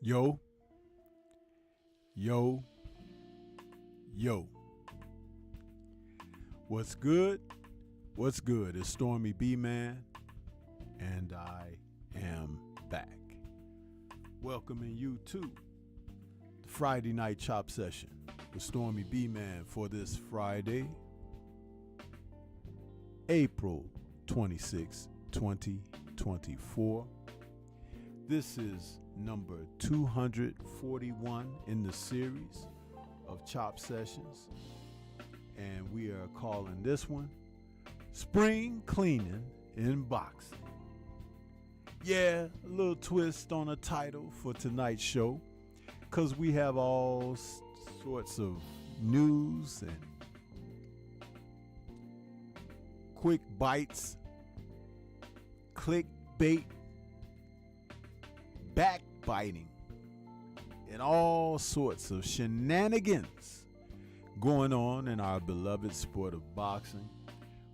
Yo, yo, yo. What's good? What's good? It's Stormybman, and I am back. Welcoming you to the Friday night chop session with Stormybman for this Friday, April 26, 2024. This is number 241 in the series of chop sessions, and we are calling this one Spring Cleaning in Boxing. Yeah, a little twist on a title for tonight's show, because we have all sorts of news and quick bites, clickbait, backbiting, and all sorts of shenanigans going on in our beloved sport of boxing.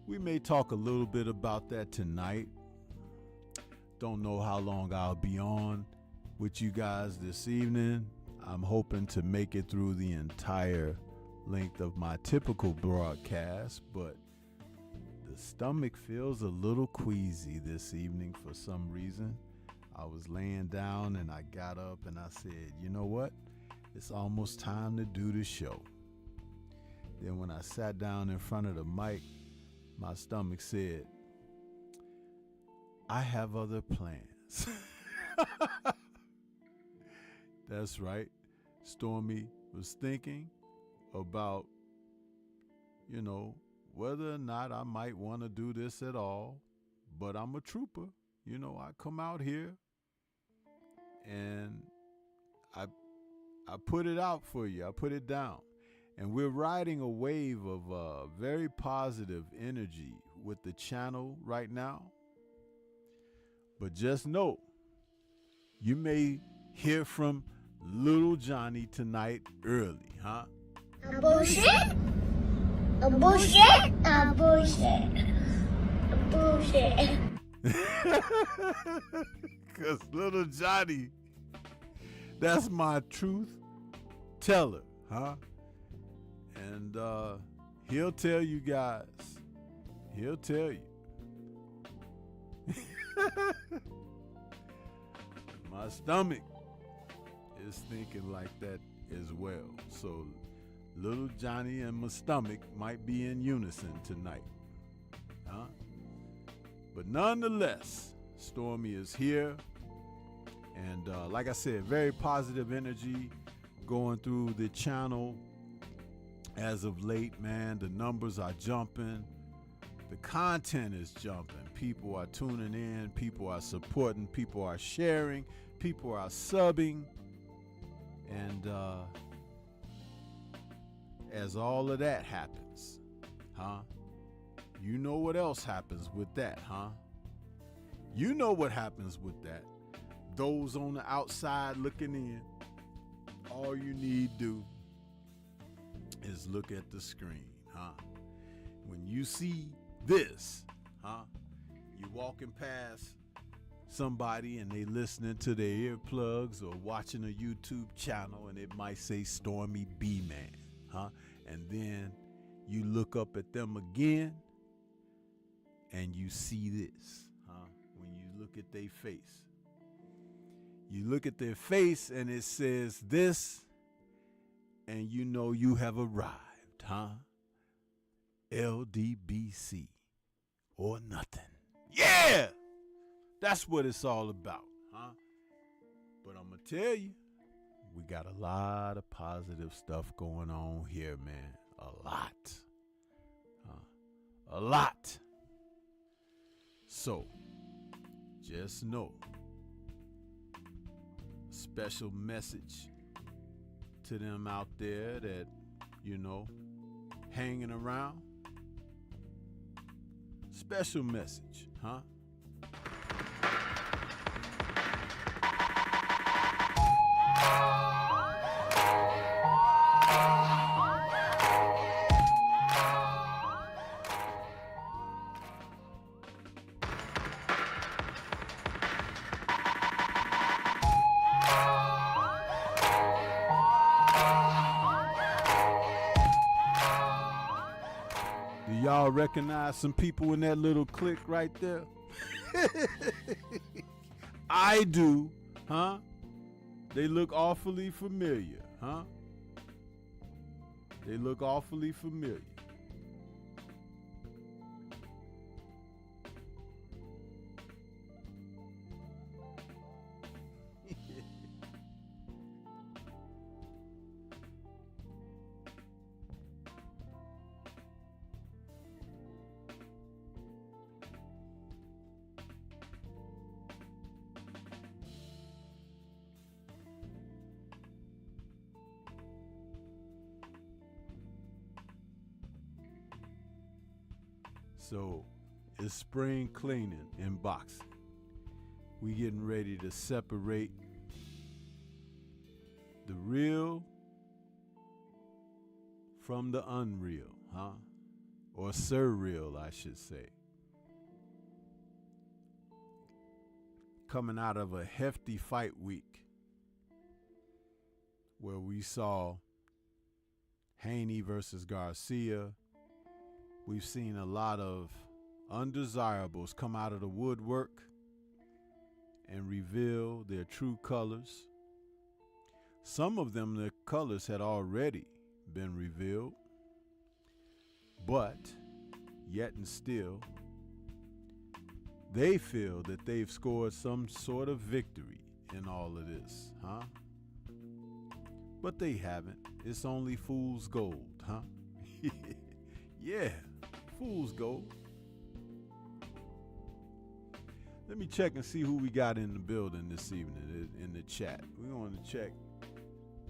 We may talk a little bit about that tonight. Don't know how long I'll be on with you guys this evening. I'm hoping to make it through the entire length of my typical broadcast, but the stomach feels a little queasy this evening for some reason. I was laying down and I got up and I said, you know what? It's almost time to do the show. Then when I sat down in front of the mic, my stomach said, I have other plans. That's right. Stormy was thinking about, whether or not I might want to do this at all. But I'm a trooper. I come out here and I put it out for you. I put it down. And we're riding a wave of very positive energy with the channel right now. But just know, you may hear from Little Johnny tonight early, huh? A bullshit? A bullshit? A bullshit? A bullshit? Because Little Johnny, that's my truth teller, huh? And he'll tell you guys. He'll tell you. My stomach is thinking like that as well. So Little Johnny and my stomach might be in unison tonight, huh? But nonetheless, Stormy is here. And like I said, very positive energy going through the channel as of late, man. The numbers are jumping. The content is jumping. People are tuning in. People are supporting. People are sharing. People are subbing. And as all of that happens, huh? You know what else happens with that, huh? You know what happens with that. Those on the outside looking in, all you need to do is look at the screen, huh? When you see this, huh? You walking past somebody and they listening to their earplugs or watching a YouTube channel and it might say Stormy B-Man, huh? And then you look up at them again and you see this, huh? When you look at their face. You look at their face and it says this, and you know you have arrived, huh? LDBC or nothing. Yeah! That's what it's all about, huh? But I'm going to tell you, we got a lot of positive stuff going on here, man. A lot. A lot. So, just know, a special message to them out there that, hanging around. Special message, huh? y'all recognize some people in that little clique right there? I do, huh? They look awfully familiar, huh? They look awfully familiar. So it's spring cleaning and boxing. We getting ready to separate the real from the unreal, huh? Or surreal, I should say. Coming out of a hefty fight week where we saw Haney versus Garcia. We've seen a lot of undesirables come out of the woodwork and reveal their true colors. Some of them, their colors had already been revealed, but yet and still, they feel that they've scored some sort of victory in all of this, huh? But they haven't. It's only fool's gold, huh? Yeah, fool's gold. Let me check and see who we got in the building this evening in the chat. We're going to check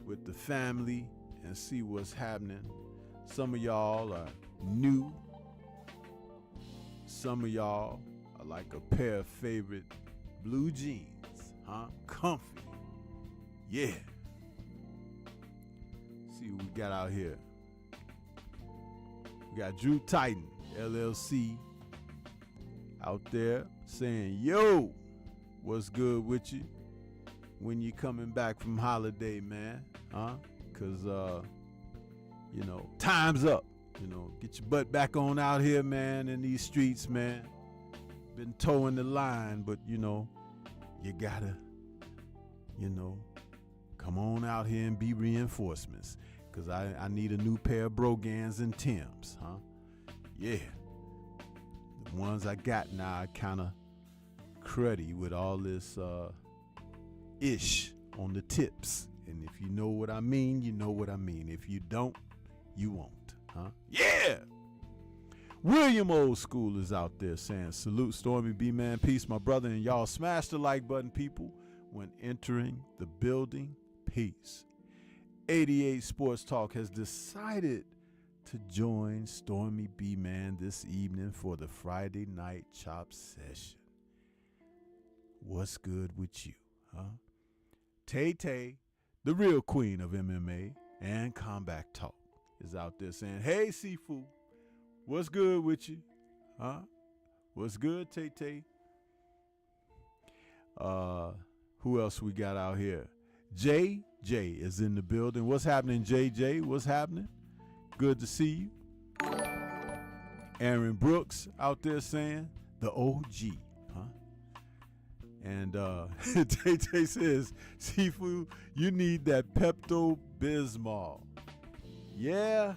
with the family and see what's happening. Some of y'all are new. Some of y'all are like a pair of favorite blue jeans, huh? Comfy. Yeah. See what we got out here. We got Drew Titan, LLC, out there saying, yo, what's good with you? When you coming back from holiday, man? Huh? Because, you know, time's up. You know, get your butt back on out here, man, in these streets, man. Been towing the line, but, you know, you gotta, you know, come on out here and be reinforcements. Because I need a new pair of Brogans and Timbs, huh? Yeah. The ones I got now are kind of cruddy with all this ish on the tips. And if you know what I mean, you know what I mean. If you don't, you won't, huh? Yeah! William Old School is out there saying, salute Stormybman, peace, my brother, and y'all smash the like button, people, when entering the building. Peace. 88 Sports Talk has decided to join Stormybman this evening for the Friday night chop session. What's good with you, huh? Tay-Tay, the real queen of MMA and combat talk, is out there saying, hey, Sifu, what's good with you, huh? What's good, Tay-Tay? Who else we got out here? JJ is in the building. What's happening, JJ? What's happening? Good to see you. Aaron Brooks out there saying, the OG, huh? And Tay-Tay says, Sifu, you need that Pepto-Bismol. Yeah.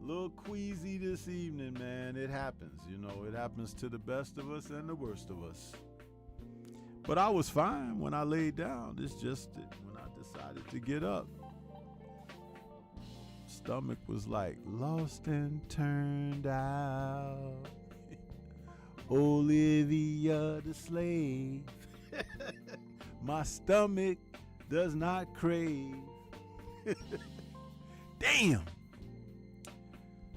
A little queasy this evening, man. It happens, you know. It happens to the best of us and the worst of us. But I was fine when I laid down. It's just that when I decided to get up, stomach was like lost and turned out. Olivia the slave. My stomach does not crave. Damn.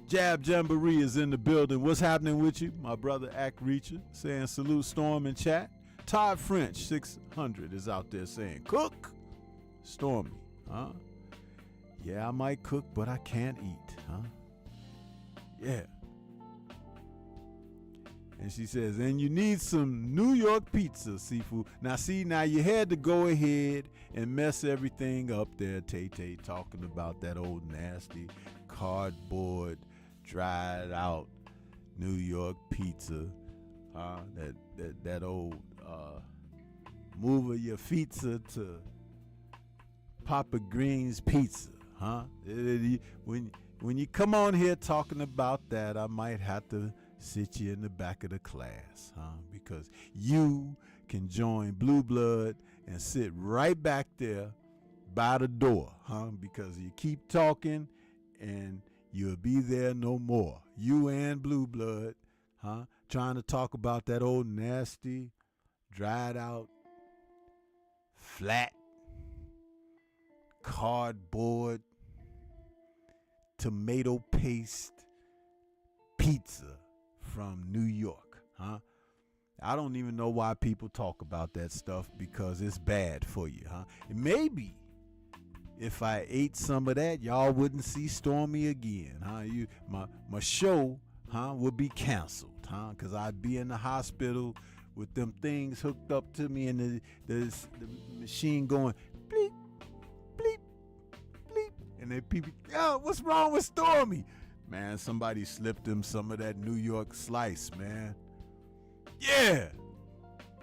Jab Jamboree is in the building. What's happening with you? My brother Act Reacher saying salute Storm in chat. Todd French 600 is out there saying cook Stormy, huh? Yeah, I might cook, but I can't eat, huh? Yeah. And she says, and you need some New York pizza, Sifu. Now see, now you had to go ahead and mess everything up there, Tay-Tay, talking about that old nasty cardboard dried out New York pizza, that old move your pizza to Papa Green's Pizza, huh? When you come on here talking about that, I might have to sit you in the back of the class, huh? Because you can join Blue Blood and sit right back there by the door, huh? Because you keep talking and you'll be there no more. You and Blue Blood, huh? Trying to talk about that old nasty, dried out, flat, cardboard, tomato paste pizza from New York, huh? I don't even know why people talk about that stuff, because it's bad for you, huh? And maybe if I ate some of that, y'all wouldn't see Stormy again, huh? My show, huh, would be canceled, huh? Because I'd be in the hospital with them things hooked up to me and the machine going bleep, bleep, bleep. And then people, yo, what's wrong with Stormy? Man, somebody slipped him some of that New York slice, man. Yeah.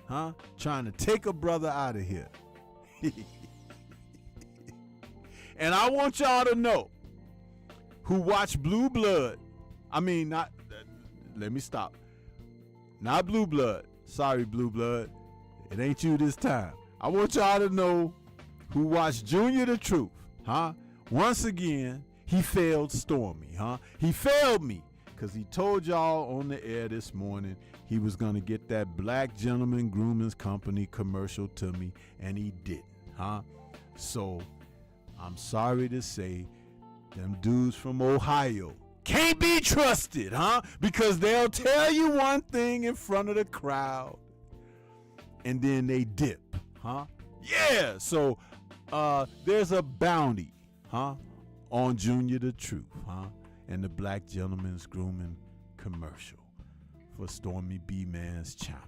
Huh? Trying to take a brother out of here. And I want y'all to know who watch Blue Blood. I mean, not, let me stop. Not Blue Blood. Sorry, Blue Blood. It ain't you this time. I want y'all to know who watched Junior the Truth, huh? Once again, he failed Stormy, huh? He failed me because he told y'all on the air this morning he was going to get that Black Gentleman Grooming Company commercial to me, and he didn't, huh? So I'm sorry to say them dudes from Ohio can't be trusted, huh? Because they'll tell you one thing in front of the crowd and then they dip, huh? Yeah, so there's a bounty, huh, on Junior the Truth, huh, and the Black Gentleman's Grooming commercial for Stormy B Man's channel.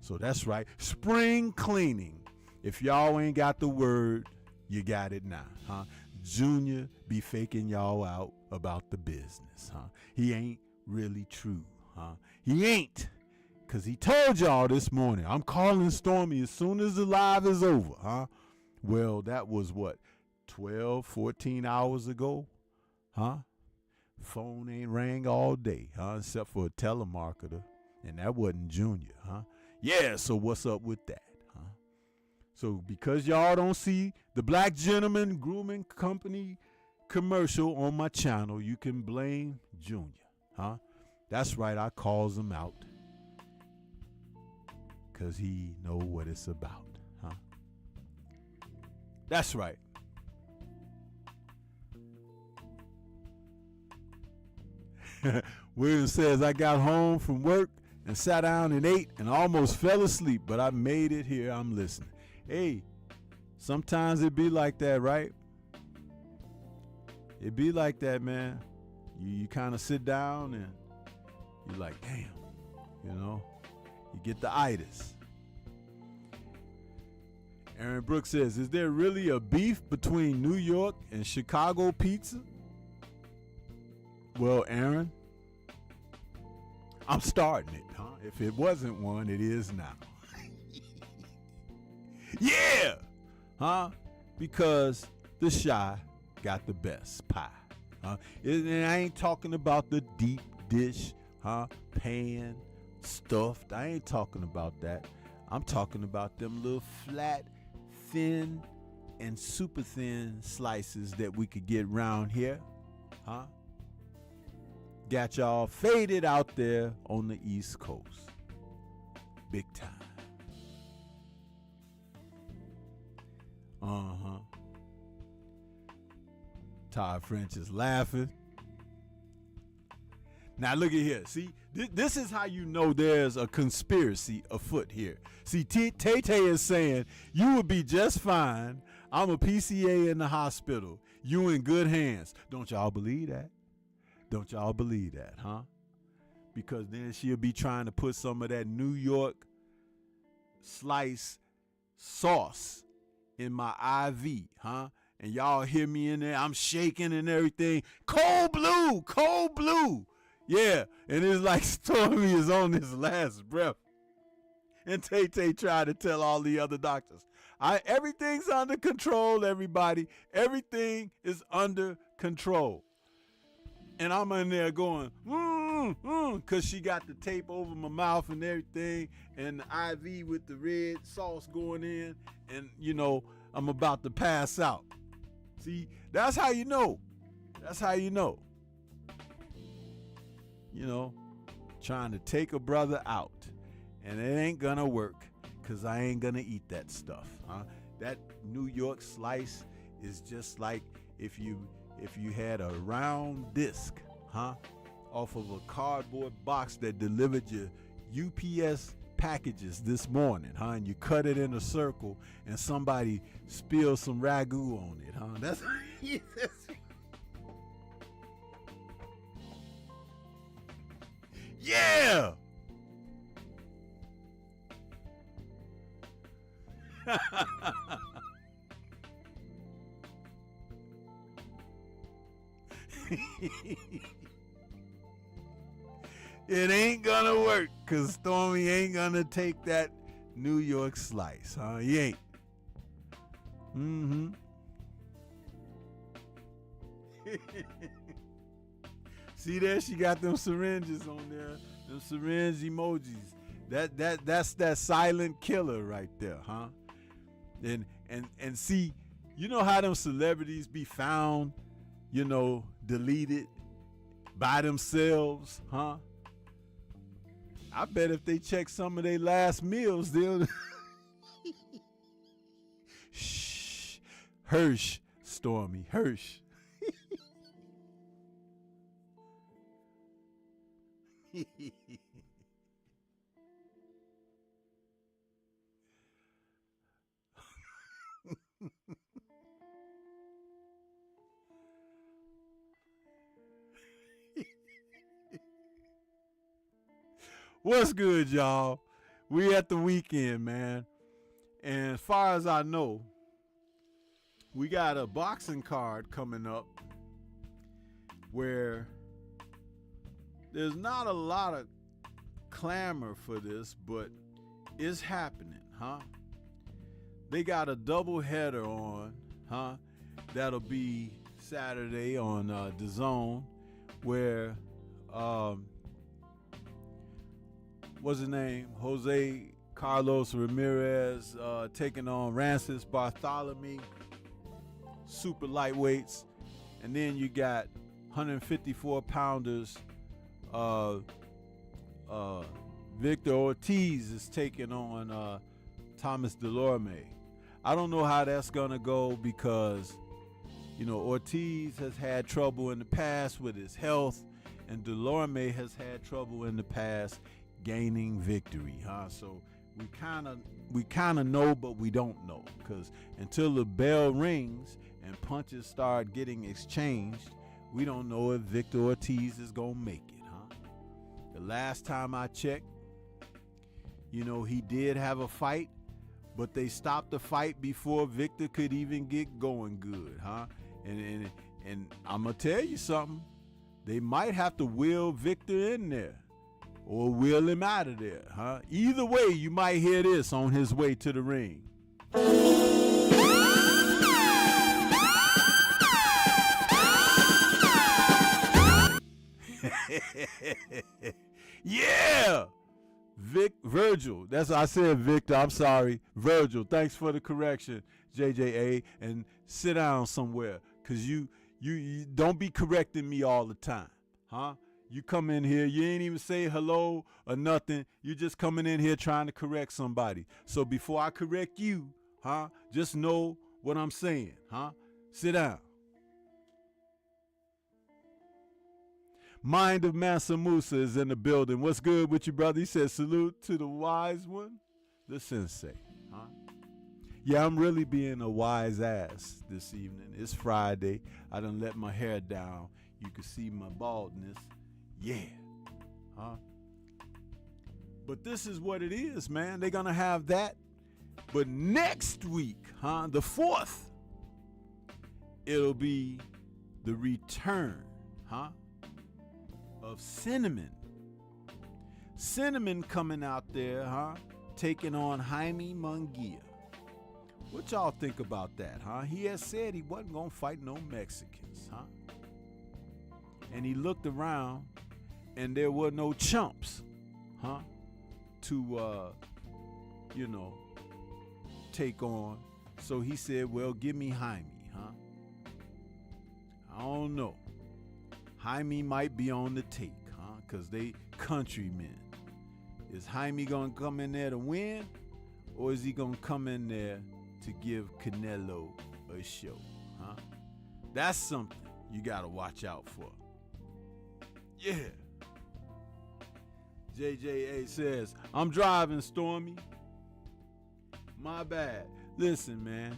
So that's right, spring cleaning. If y'all ain't got the word, you got it now, huh? Junior be faking y'all out about the business, huh? He ain't really true, huh? He ain't, because he told y'all this morning, I'm calling Stormy as soon as the live is over, huh? Well, that was what, 12, 14 hours ago, huh? Phone ain't rang all day, huh? Except for a telemarketer, and that wasn't Junior, huh? Yeah, so what's up with that? So because y'all don't see the Black Gentleman Grooming Company commercial on my channel, you can blame Junior, huh? That's right, I calls him out because he know what it's about, huh? That's right. William says, I got home from work and sat down and ate and almost fell asleep, but I made it here. I'm listening. Hey, sometimes it be like that, right? It be like that, man. You kind of sit down and you're like, damn, you know, you get the itis. Aaron Brooks says, is there really a beef between New York and Chicago pizza? Well, Aaron, I'm starting it, huh? If it wasn't one, it is now. Yeah, huh? Because the Chi got the best pie, huh? And I ain't talking about the deep dish, huh? Pan, stuffed. I ain't talking about that. I'm talking about them little flat, thin, and super thin slices that we could get round here, huh? Got y'all faded out there on the East Coast. Big time. Uh-huh. Todd French is laughing. Now look at here. See, this is how you know there's a conspiracy afoot here. See, Tay-Tay is saying, you would be just fine. I'm a PCA in the hospital. You in good hands. Don't y'all believe that? Don't y'all believe that, huh? Because then she'll be trying to put some of that New York slice sauce in my IV, huh? And y'all hear me in there, I'm shaking and everything. Cold Blue, blue, cold blue. Yeah, and it's like Stormy is on his last breath. And Tay-Tay tried to tell all the other doctors, everything's under control, everybody. Everything is under control. And I'm in there going, because she got the tape over my mouth and everything, and the IV with the red sauce going in, and, you know, I'm about to pass out. See, that's how you know. That's how you know. You know, trying to take a brother out. And it ain't gonna work, because I ain't gonna eat that stuff. Huh? That New York slice is just like if you had a round disc, off of a cardboard box that delivered your UPS packages this morning, and you cut it in a circle and somebody spilled some ragu on it, That's yeah. It ain't gonna work, because Stormy ain't gonna take that New York slice, He ain't. See there, she got them syringes on there, them syringe emojis. That's that silent killer right there, And see, you know how them celebrities be found, you know, deleted by themselves, I bet if they check some of their last meals, they'll shh, Hirsch, Stormy, Hirsch. What's good, y'all? We at the weekend, man. And as far as I know, we got a boxing card coming up where there's not a lot of clamor for this, but it's happening, They got a double header on, That'll be Saturday on DAZN, where what's his name? Jose Carlos Ramirez taking on Rancis Bartholomew, super lightweights. And then you got 154 pounders. Victor Ortiz is taking on Thomas Delorme. I don't know how that's gonna go, because, you know, Ortiz has had trouble in the past with his health, and Delorme has had trouble in the past gaining victory, So we kind of know, but we don't know, because until the bell rings and punches start getting exchanged, we don't know if Victor Ortiz is gonna make it, The last time I checked, you know, he did have a fight, but they stopped the fight before Victor could even get going good, And I'm gonna tell you something, they might have to wheel Victor in there, or wheel him out of there, Either way, you might hear this on his way to the ring. Yeah! Virgil. That's what I said, Victor. I'm sorry. Virgil. Thanks for the correction, JJA. And sit down somewhere, because you don't be correcting me all the time, You come in here, you ain't even say hello or nothing. You just coming in here trying to correct somebody. So before I correct you, just know what I'm saying, Sit down. Mind of Mansa Musa is in the building. What's good with you, brother? He says, salute to the wise one, the sensei, Yeah, I'm really being a wise ass this evening. It's Friday. I done let my hair down. You can see my baldness. Yeah. But this is what it is, man. They're going to have that. But next week, the 4th, it'll be the return, of Cinnamon. Cinnamon coming out there, huh? Taking on Jaime Munguia. What y'all think about that, huh? He had said he wasn't gonna fight no Mexicans, huh? And he looked around and there were no chumps, huh? To, take on. So he said, well, give me Jaime, huh? I don't know. Jaime might be on the take, huh? Because they countrymen. Is Jaime going to come in there to win? Or is he going to come in there to give Canelo a show, huh? That's something you got to watch out for. Yeah. JJA says, I'm driving, Stormy. My bad. Listen, man.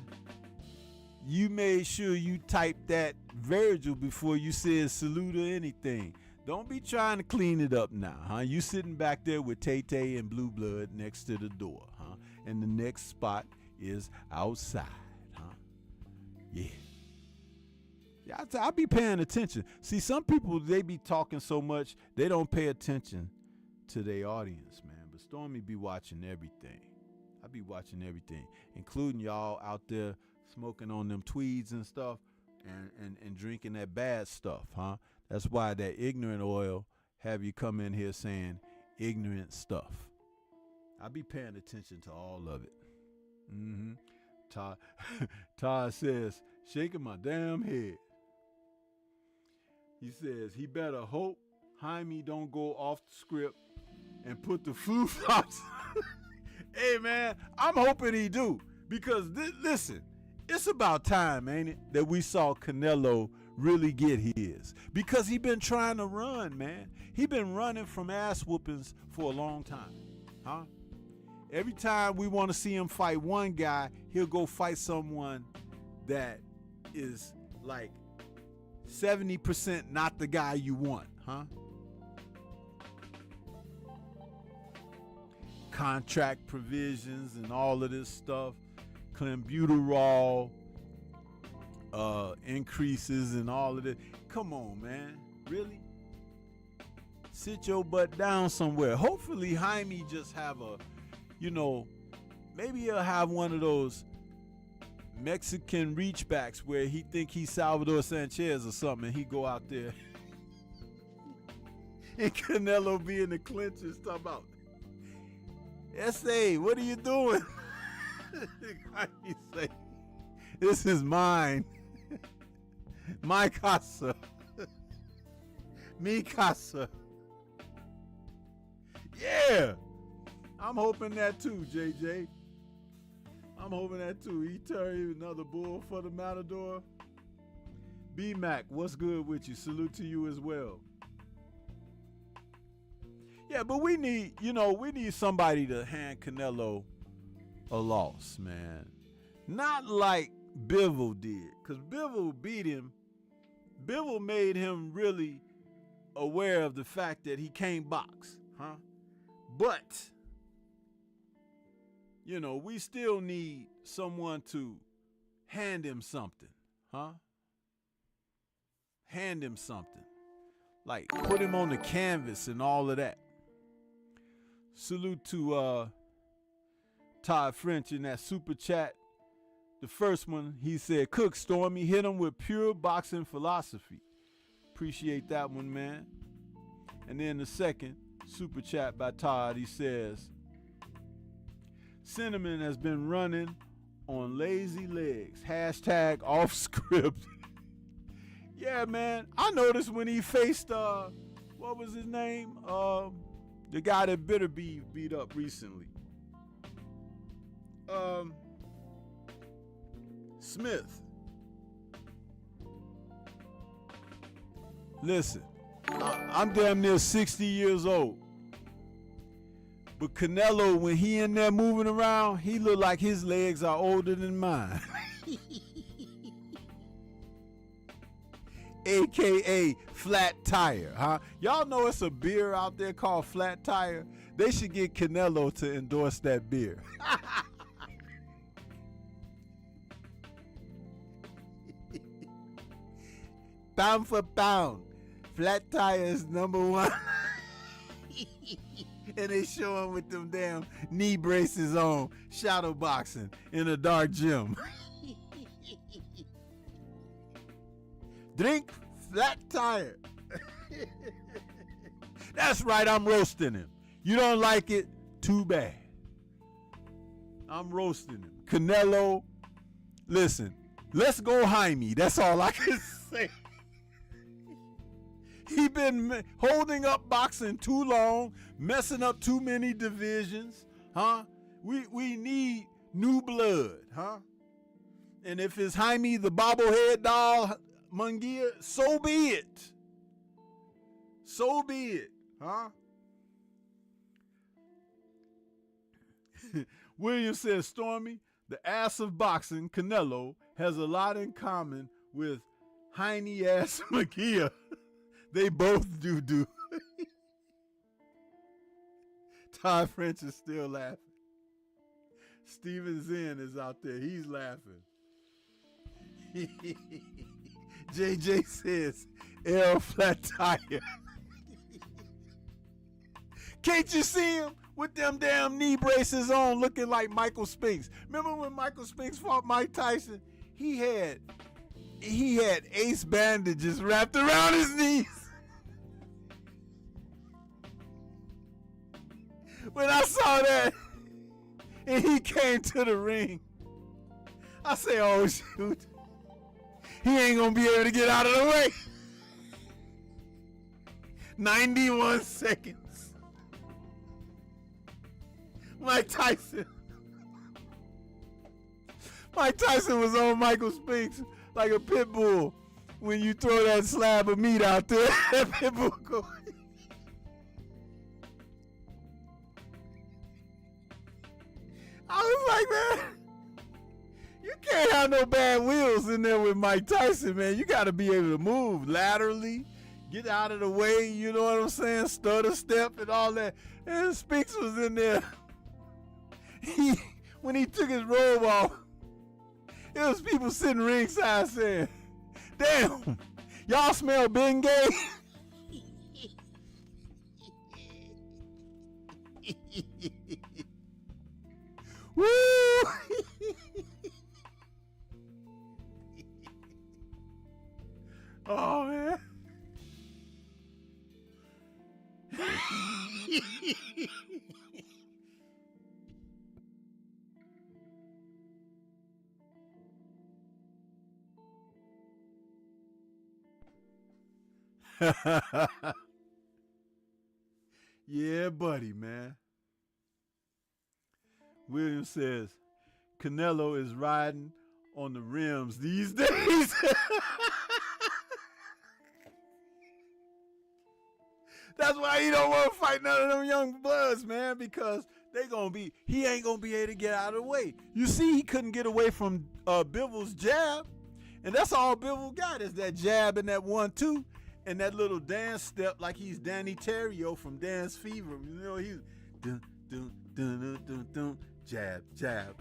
You made sure you typed that Virgil before you said salute or anything. Don't be trying to clean it up now, huh? You sitting back there with Tay-Tay and Blue Blood next to the door, huh? And the next spot is outside, huh? Yeah. I'll be paying attention. See, some people, they be talking so much, they don't pay attention to their audience, man. But Stormy be watching everything. I be watching everything, including y'all out there smoking on them tweeds and stuff and drinking that bad stuff, huh? That's why that ignorant oil have you come in here saying ignorant stuff. I be paying attention to all of it. Todd says, shaking my damn head. He says he better hope Jaime don't go off the script and put the flu flops. Hey, man, I'm hoping he do. Because, listen, it's about time, ain't it, that we saw Canelo really get his. Because he been trying to run, man. He been running from ass whoopings for a long time. Huh? Every time we want to see him fight one guy, he'll go fight someone that is like 70% not the guy you want, huh? Contract provisions and all of this stuff, clenbuterol increases and all of it. Come on, man. Really? Sit your butt down somewhere. Hopefully Jaime just have a, maybe he'll have one of those Mexican reachbacks where he think he's Salvador Sanchez or something, and he go out there and Canelo be in the clinches talking about, S.A., what are you doing? He say, this is mine. My casa. Mi casa. Yeah. I'm hoping that too, JJ. I'm hoping that too. He turned another bull for the Matador. B-Mac, what's good with you? Salute to you as well. Yeah, but we need somebody to hand Canelo a loss, man. Not like Bivol did, because Bivol beat him. Bivol made him really aware of the fact that he can't box, huh? But, we still need someone to hand him something, huh? Hand him something. Like, put him on the canvas and all of that. Salute to Todd French in that super chat. The first one, he said, Cook Stormy, hit him with pure boxing philosophy. Appreciate that one, man. And then the second super chat by Todd, he says, Cinnamon has been running on lazy legs. # off script. Yeah, man. I noticed when he faced, what was his name? The guy that Bitter beat up recently. Smith. Listen, I'm damn near 60 years old. But Canelo, when he in there moving around, he look like his legs are older than mine. AKA Flat Tire, huh? Y'all know it's a beer out there called Flat Tire. They should get Canelo to endorse that beer. Pound for pound, Flat tire is #1. And they show him with them damn knee braces on, shadow boxing in a dark gym. Drink flat tire. That's right, I'm roasting him. You don't like it? Too bad. I'm roasting him. Canelo, listen, let's go Jaime. That's all I can say. He been holding up boxing too long, messing up too many divisions, huh? We need new blood, huh? And if it's Jaime the bobblehead doll Munguia, so be it. So be it, huh? William says, Stormy, the ass of boxing, Canelo, has a lot in common with Jaime ass Munguia. They both do. Todd French is still laughing. Steven Zen is out there. He's laughing. JJ says, L flat tire. Can't you see him with them damn knee braces on looking like Michael Spinks? Remember when Michael Spinks fought Mike Tyson? He had ace bandages wrapped around his knees. When I saw that and he came to the ring, I say, oh shoot, he ain't gonna be able to get out of the way. 91 seconds. Mike Tyson was on Michael Spinks like a pit bull. When you throw that slab of meat out there, that pit bull go. I was like, man, you can't have no bad wheels in there with Mike Tyson, man. You got to be able to move laterally, get out of the way, you know what I'm saying? Stutter step and all that. And Spinks was in there. When he took his robe off, it was people sitting ringside saying, damn, y'all smell Bengay? Woo! Oh, man. Yeah, buddy, man. William says, Canelo is riding on the rims these days. That's why he don't want to fight none of them young bloods, man, because he ain't gonna be able to get out of the way. You see, he couldn't get away from Bivol's jab, and that's all Bivol got is that jab and that 1-2 and that little dance step like he's Danny Terrio from Dance Fever. You know, he's dun dun dun dun dun dun, jab jab.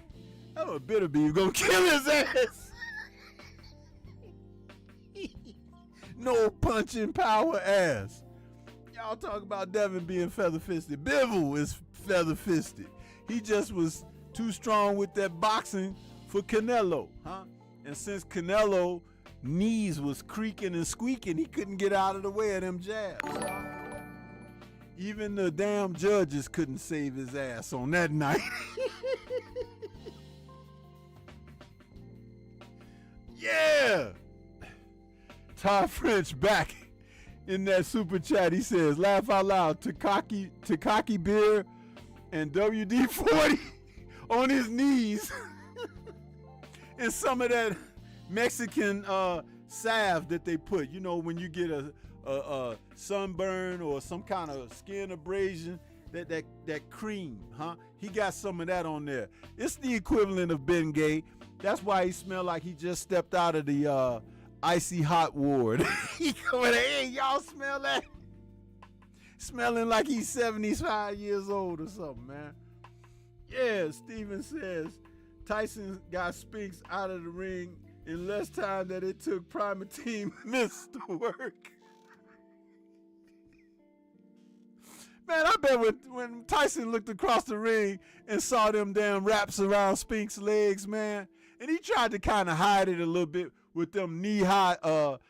That was Bitterbeef gonna kill his ass. No punching power ass. Y'all talk about Devin being feather-fisted. Bivol is feather-fisted. He just was too strong with that boxing for Canelo, huh? And since Canelo knees was creaking and squeaking, he couldn't get out of the way of them jabs. Even the damn judges couldn't save his ass on that night. Yeah! Todd French back in that super chat. He says, laugh out loud, Takaki beer and WD-40 on his knees. And some of that Mexican salve that they put, you know, when you get a sunburn or some kind of skin abrasion, that cream, huh? He got some of that on there. It's the equivalent of Bengay. That's why he smelled like he just stepped out of the icy hot ward. He coming, hey, y'all smell that? Smelling like he's 75 years old or something, man. Yeah, Steven says Tyson got Spinks out of the ring in less time than it took Primatine Mist to work. Man, I bet when Tyson looked across the ring and saw them damn wraps around Spink's legs, man, and he tried to kind of hide it a little bit with them knee-high old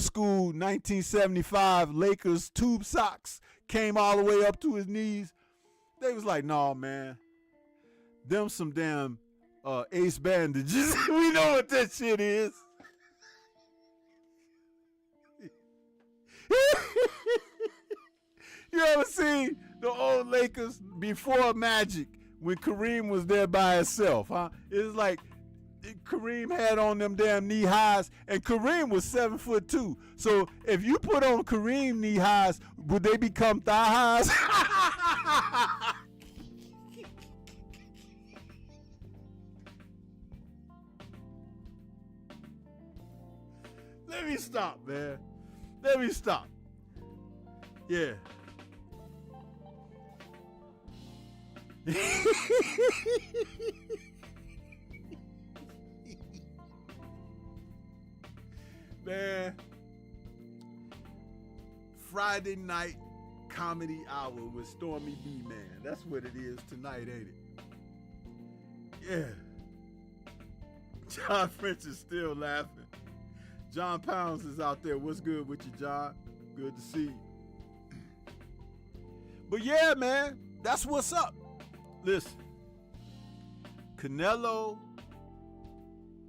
school 1975 Lakers tube socks, came all the way up to his knees. They was like, nah, man, them some damn Ace bandages. We know what that shit is. You ever seen the old Lakers before Magic when Kareem was there by himself, huh? It's like Kareem had on them damn knee highs, and Kareem was 7'2". So if you put on Kareem knee highs, would they become thigh highs? Let me stop, man. Let me stop. Yeah. Man, Friday night comedy hour with Stormybman. That's what it is tonight, ain't it? Yeah. John French is still laughing. John Pounds is out there. What's good with you, John? Good to see you. But yeah, man, that's what's up. Listen, Canelo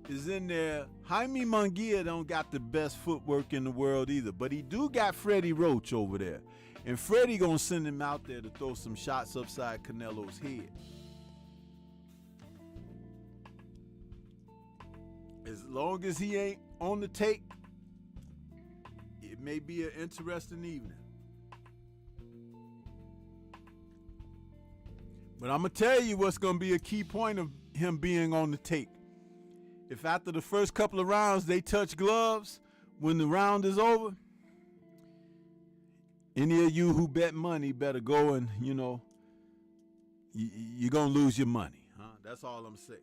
is in there. Jaime Munguia don't got the best footwork in the world either, but he do got Freddie Roach over there. And Freddie gonna send him out there to throw some shots upside Canelo's head. As long as he ain't on the take, it may be an interesting evening. But I'm going to tell you what's going to be a key point of him being on the tape. If after the first couple of rounds they touch gloves, when the round is over, any of you who bet money better go and, you're going to lose your money. Huh? That's all I'm saying.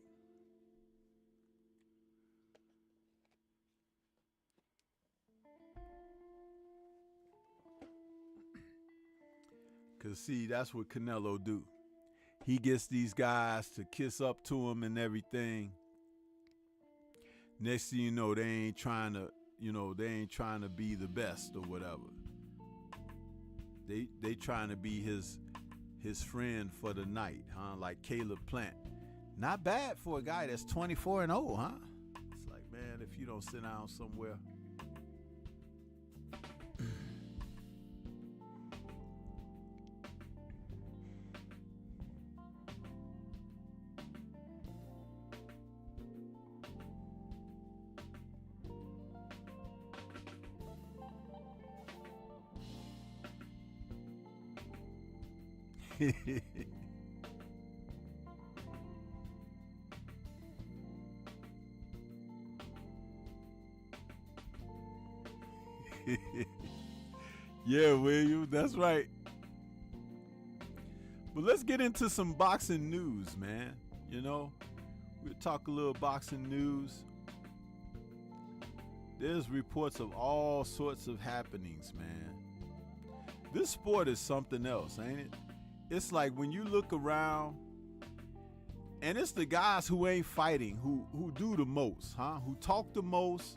Because, see, that's what Canelo do. He gets these guys to kiss up to him and everything. Next thing you know, they ain't trying to be the best or whatever. They trying to be his friend for the night, huh? Like Caleb Plant. Not bad for a guy that's 24-0, huh? It's like, man, if you don't sit down somewhere. Yeah, William, that's right. But let's get into some boxing news, man. We'll talk a little boxing news. There's reports of all sorts of happenings, man. This sport is something else, ain't it? It's like when you look around, and it's the guys who ain't fighting who do the most, huh? Who talk the most,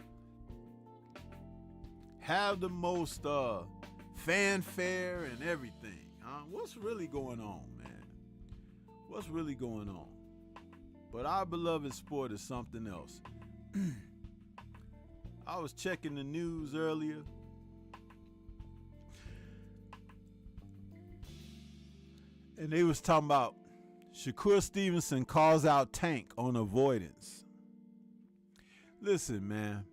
have the most fanfare and everything, huh? What's really going on, man? What's really going on? But our beloved sport is something else. I was checking the news earlier. And they was talking about Shakur Stevenson calls out Tank on avoidance. Listen, man.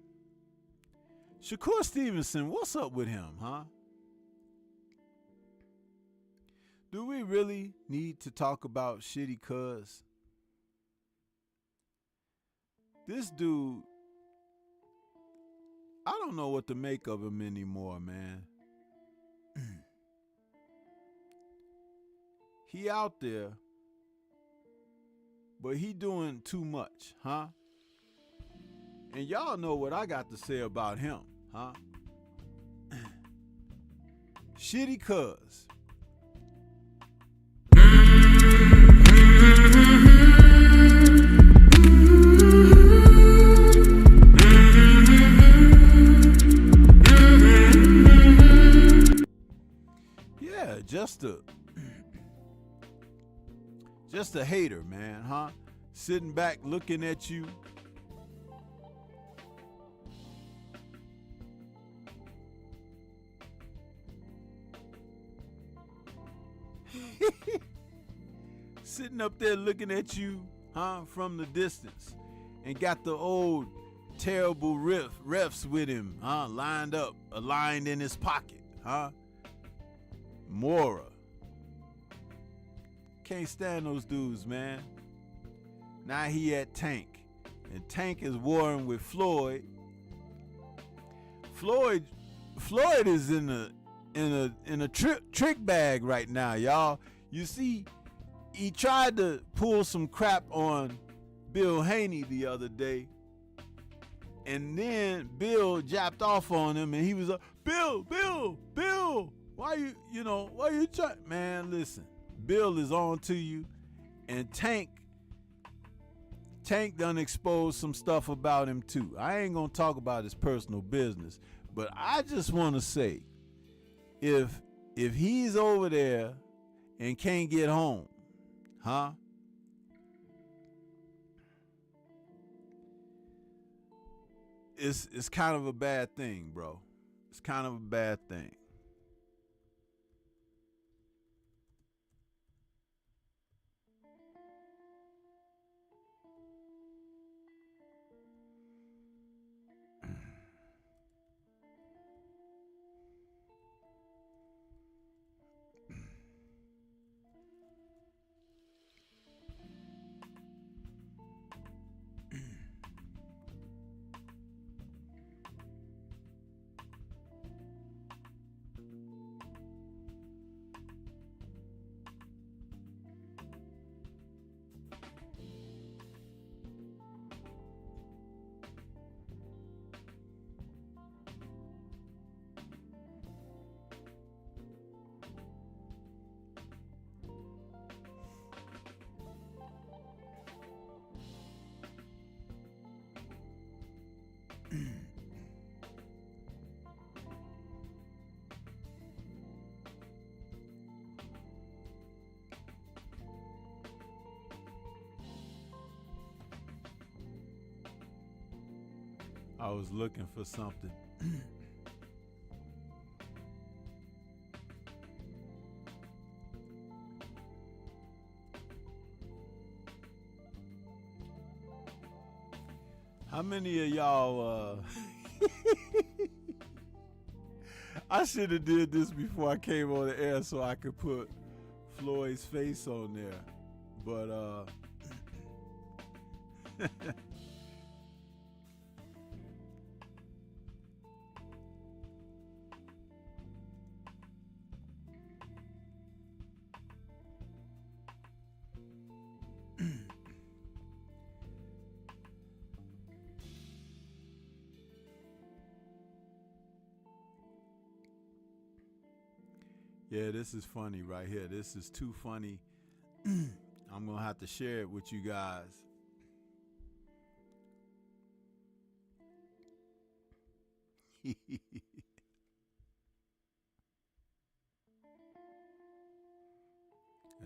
Shakur Stevenson, what's up with him, huh? Do we really need to talk about shitty cuz? This dude, I don't know what to make of him anymore, man. He out there, but he doing too much, huh? And y'all know what I got to say about him, huh? Shitty cuz. Just a hater, man, huh? Sitting back looking at you. Sitting up there looking at you, huh, from the distance, and got the old terrible refs with him, huh, lined up, aligned in his pocket, huh? Mora. Can't stand those dudes, man. Now he at Tank, and Tank is warring with Floyd. Floyd is in a trick bag right now, y'all. You see, he tried to pull some crap on Bill Haney the other day, and then Bill japped off on him, and he was like, Bill, why you trying? Man, listen, Bill is on to you, and Tank done exposed some stuff about him too. I ain't gonna talk about his personal business, but I just want to say, if he's over there and can't get home, huh? It's kind of a bad thing, bro. It's kind of a bad thing. I was looking for something. How many of y'all I should have did this before I came on the air so I could put Floyd's face on there. But yeah, this is funny right here. This is too funny. I'm going to have to share it with you guys.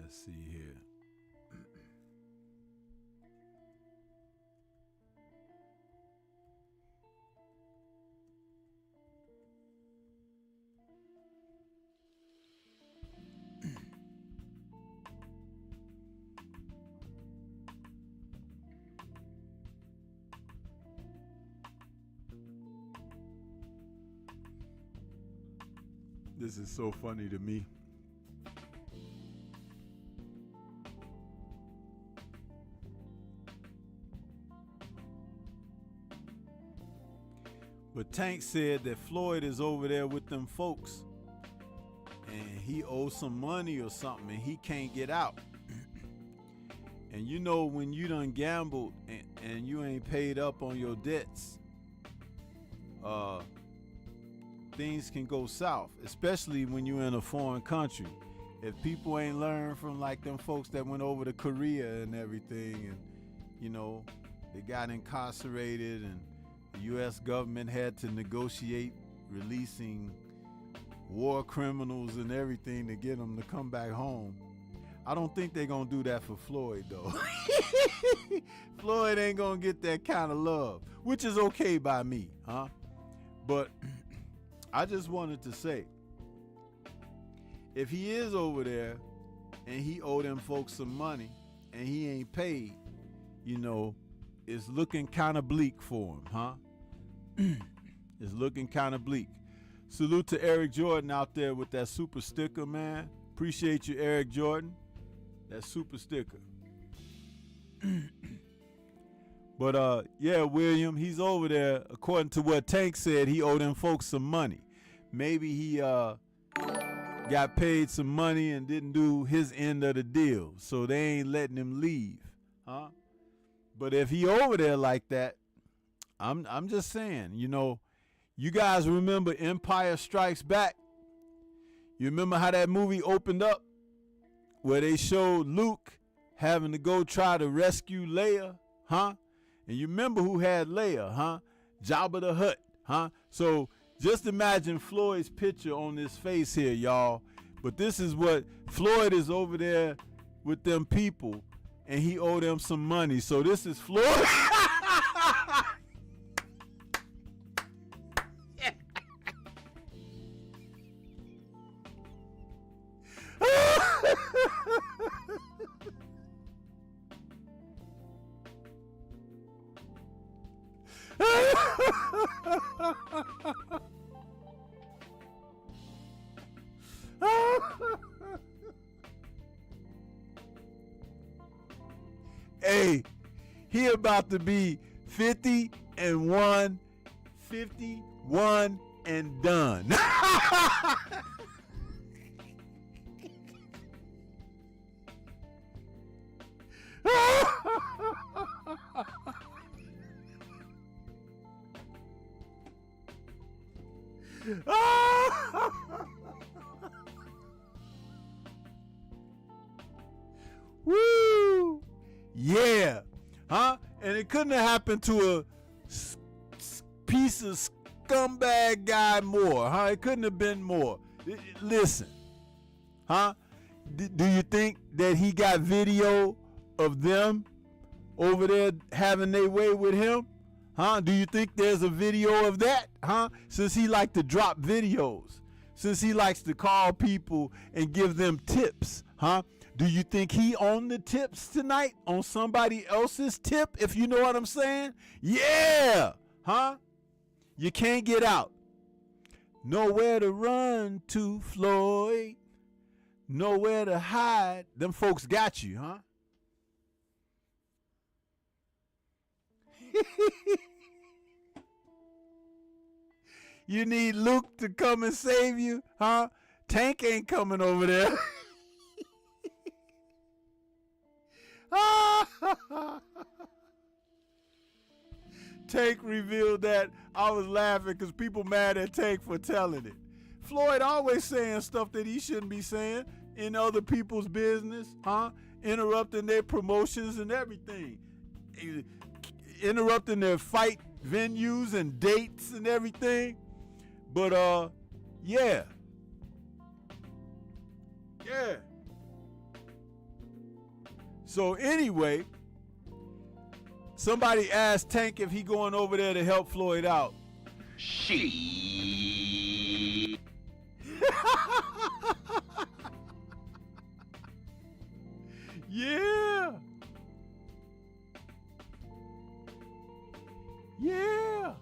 Let's see here. This is so funny to me. But Tank said that Floyd is over there with them folks and he owes some money or something and he can't get out. And you know, when you done gambled and you ain't paid up on your debts, things can go south, especially when you're in a foreign country. If people ain't learned from like them folks that went over to Korea and everything, and you know, they got incarcerated and the U.S. government had to negotiate releasing war criminals and everything to get them to come back home. I don't think they're going to do that for Floyd, though. Floyd ain't going to get that kind of love, which is okay by me, huh? But I just wanted to say, if he is over there and he owe them folks some money and he ain't paid, you know, it's looking kind of bleak for him, huh? It's looking kind of bleak. Salute to Eric Jordan out there with that super sticker, man. Appreciate you, Eric Jordan. That super sticker. But yeah, William, he's over there. According to what Tank said, he owed them folks some money. Maybe he got paid some money and didn't do his end of the deal, so they ain't letting him leave, huh? But if he over there like that, I'm just saying, you know, you guys remember Empire Strikes Back? You remember how that movie opened up? Where they showed Luke having to go try to rescue Leia, huh? And you remember who had Leia, huh? Jabba the Hutt, huh? So just imagine Floyd's picture on this face here, y'all. But this is what Floyd is over there with them people, and he owe them some money. So this is Floyd. Hey, he about to be 50-1, 51 and done. Woo! Yeah, huh? And it couldn't have happened to a piece of scumbag guy more, huh? It couldn't have been more. Listen, huh? Do you think that he got video of them over there having their way with him? Huh? Do you think there's a video of that? Huh? Since he likes to drop videos, since he likes to call people and give them tips, huh? Do you think he owned the tips tonight on somebody else's tip, if you know what I'm saying? Yeah, huh? You can't get out. Nowhere to run to, Floyd. Nowhere to hide. Them folks got you, huh? You need Luke to come and save you, huh? Tank ain't coming over there. Tank revealed that. I was laughing because people mad at Tank for telling it. Floyd always saying stuff that he shouldn't be saying in other people's business, huh? Interrupting their promotions and everything. Interrupting their fight venues and dates and everything. But yeah. Yeah. So anyway, somebody asked Tank if he going over there to help Floyd out. She. Yeah. Yeah.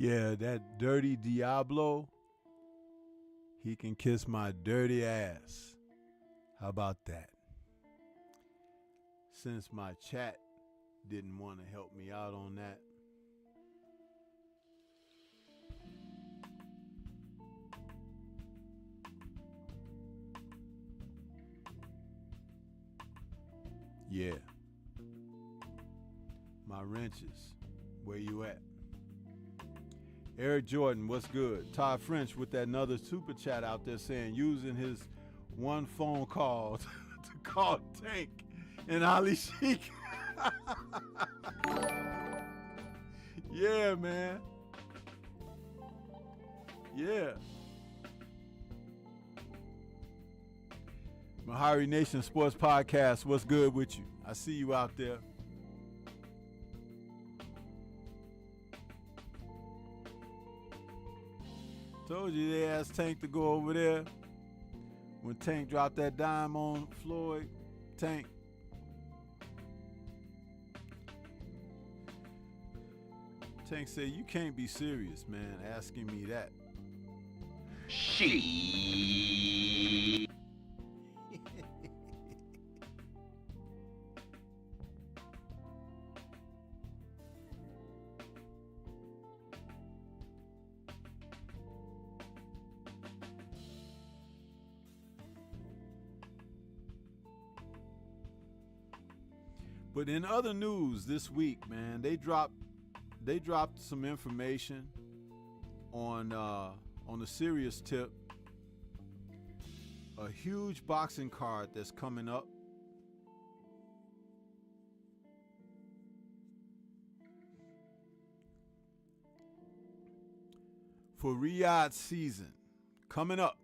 Yeah, that dirty Diablo, he can kiss my dirty ass. How about that? Since my chat didn't want to help me out on that, yeah. My wrenches, where you at? Eric Jordan, what's good? Todd French with that another super chat out there saying using his one phone call to call Tank and Ali Sheik. Yeah, man. Yeah. Mahari Nation Sports Podcast, what's good with you? I see you out there. Told you they asked Tank to go over there. When Tank dropped that dime on Floyd, Tank. Tank said, you can't be serious, man, asking me that. She. But in other news this week, man, they dropped some information on a serious tip. A huge boxing card that's coming up. For Riyadh season coming up.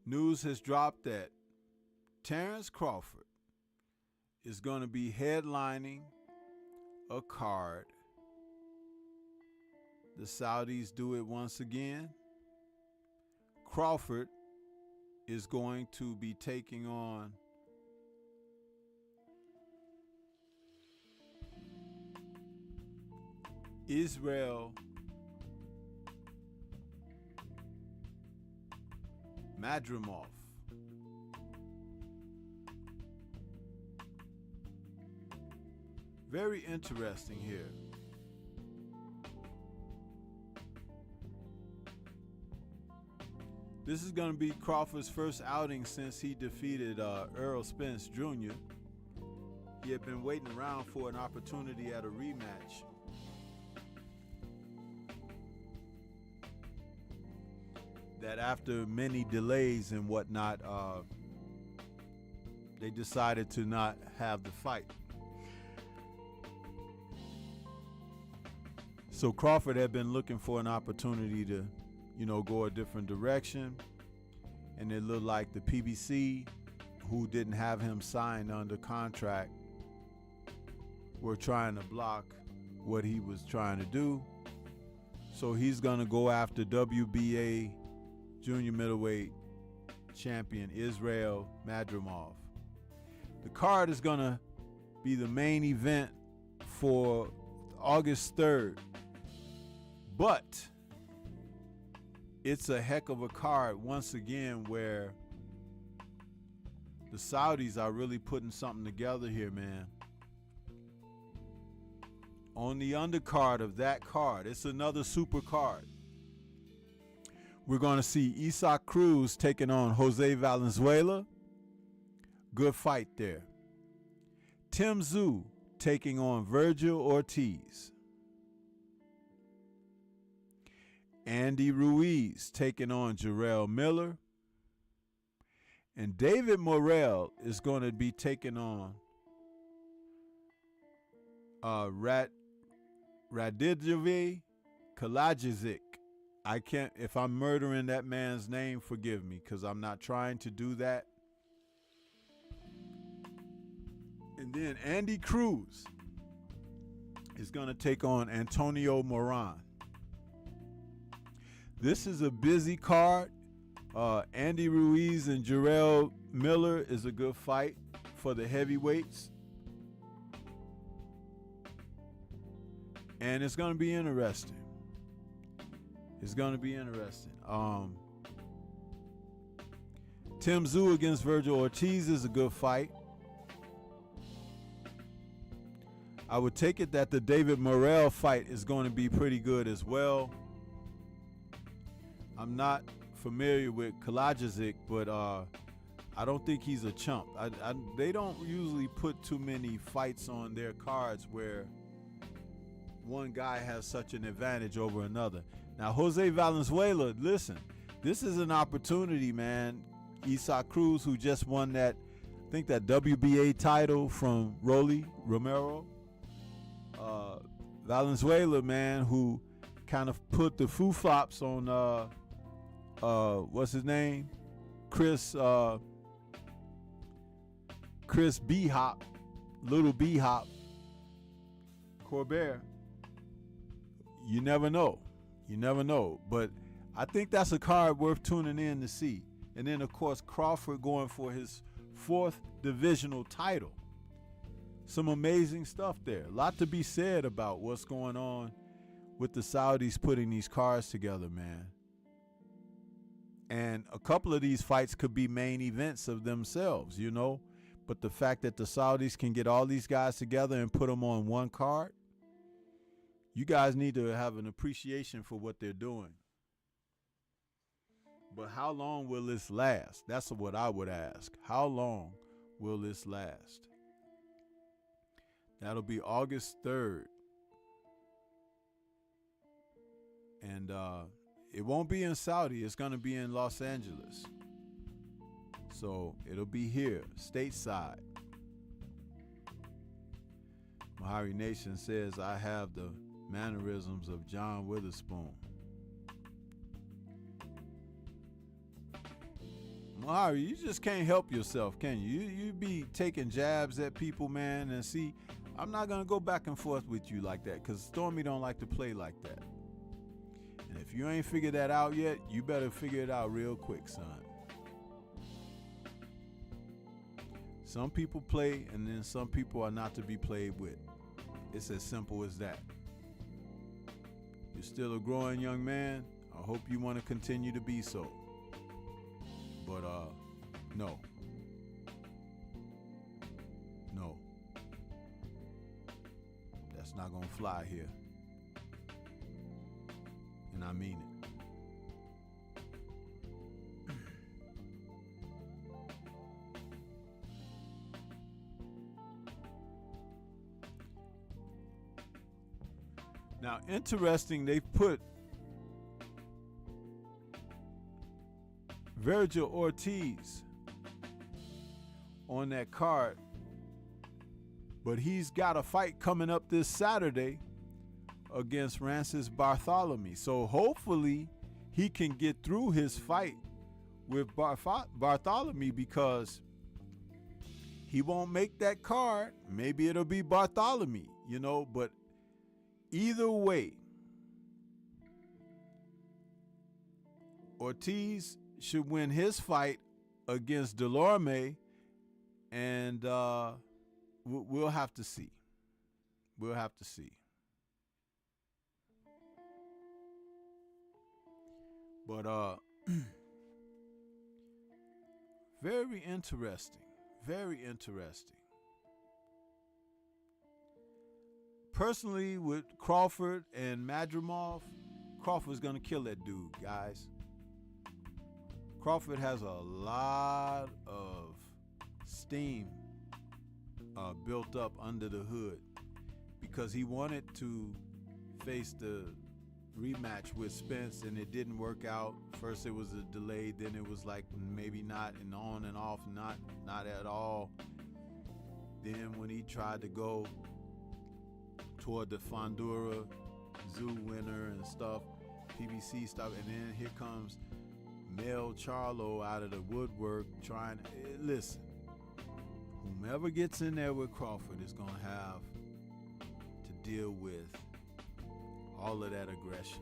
News has dropped that Terrence Crawford is going to be headlining a card. The Saudis do it once again. Crawford is going to be taking on Israel Madrimov. Very interesting here. This is going to be Crawford's first outing since he defeated Errol Spence Jr. He had been waiting around for an opportunity at a rematch. That after many delays and whatnot, they decided to not have the fight. So Crawford had been looking for an opportunity to, go a different direction. And it looked like the PBC, who didn't have him signed under contract, were trying to block what he was trying to do. So he's going to go after WBA junior middleweight champion Israel Madrimov. The card is going to be the main event for August 3rd. But it's a heck of a card once again where the Saudis are really putting something together here, man. On the undercard of that card, it's another super card. We're going to see Isaac Cruz taking on Jose Valenzuela. Good fight there. Tim Tszyu taking on Virgil Ortiz. Andy Ruiz taking on Jarrell Miller. And David Morrell is going to be taking on Radijevic Kalajic. I can't, if I'm murdering that man's name, forgive me, because I'm not trying to do that. And then Andy Cruz is going to take on Antonio Moran. This is a busy card. Andy Ruiz and Jarrell Miller is a good fight for the heavyweights. And it's going to be interesting. It's going to be interesting. Tim Tszyu against Virgil Ortiz is a good fight. I would take it that the David Morrell fight is going to be pretty good as well. I'm not familiar with Kalajic, but I don't think he's a chump. They don't usually put too many fights on their cards where one guy has such an advantage over another. Now, Jose Valenzuela, listen, this is an opportunity, man. Isaac Cruz, who just won that, I think that WBA title from Rolly Romero. Valenzuela, man, who kind of put the foo-flops on, what's his name? Chris B-Hop, Little B-Hop, Corbett. You never know. You never know. But I think that's a card worth tuning in to see. And then, of course, Crawford going for his 4th divisional title. Some amazing stuff there. A lot to be said about what's going on with the Saudis putting these cards together, man. And a couple of these fights could be main events of themselves, you know. But the fact that the Saudis can get all these guys together and put them on one card, you guys need to have an appreciation for what they're doing. But how long will this last? That's what I would ask. How long will this last? That'll be August 3rd. And it won't be in Saudi. It's going to be in Los Angeles. So it'll be here, stateside. Mahari Nation says, I have the mannerisms of John Witherspoon. Mahari, you just can't help yourself, can you? You be taking jabs at people, man, and see, I'm not going to go back and forth with you like that because Stormy don't like to play like that. And if you ain't figured that out yet, you better figure it out real quick, son. Some people play, and then some people are not to be played with. It's as simple as that. You're still a growing young man. I hope you want to continue to be so. But, no. No. That's not going to fly here. And I mean it. Now, interesting, they put Virgil Ortiz on that card, but he's got a fight coming up this Saturday against Francis Bartholomew. So hopefully he can get through his fight with Bartholomew because he won't make that card. Maybe it'll be Bartholomew, you know, but either way, Ortiz should win his fight against Delorme, and we'll have to see. We'll have to see. But very interesting. Very interesting. Personally, with Crawford and Madrimov, Crawford's going to kill that dude, guys. Crawford has a lot of steam built up under the hood because he wanted to face the rematch with Spence and it didn't work out. First it was a delay, then it was like maybe not, and on and off, not at all. Then when he tried to go toward the Fondura Zoo winner and stuff, PBC stuff, and then here comes Mel Charlo out of the woodwork trying to, listen, whomever gets in there with Crawford is going to have to deal with all of that aggression.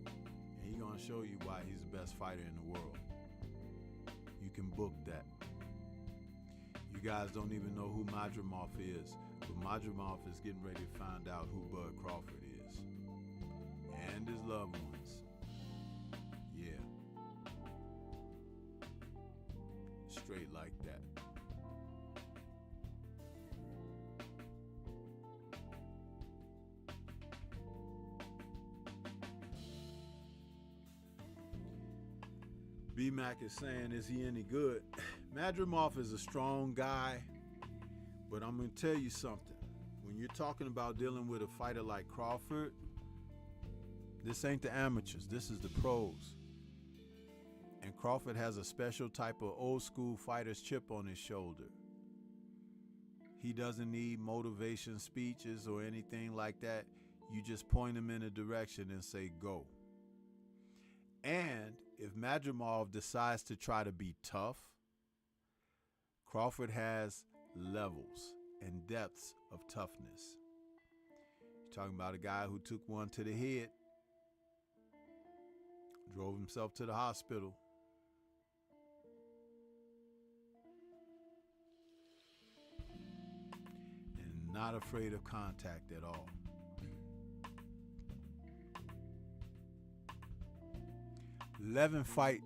And he's going to show you why he's the best fighter in the world. You can book that. You guys don't even know who Madrimov is. But Madrimov is getting ready to find out who Bud Crawford is. And his loved ones. Yeah. Straight like that. B-Mac is saying, is he any good? Madrimov is a strong guy, but I'm going to tell you something. When you're talking about dealing with a fighter like Crawford, this ain't the amateurs, this is the pros. And Crawford has a special type of old school fighter's chip on his shoulder. He doesn't need motivation speeches or anything like that. You just point him in a direction and say, go. And if Madrimov decides to try to be tough, Crawford has levels and depths of toughness. You're talking about a guy who took one to the head, drove himself to the hospital. And not afraid of contact at all. 11-fight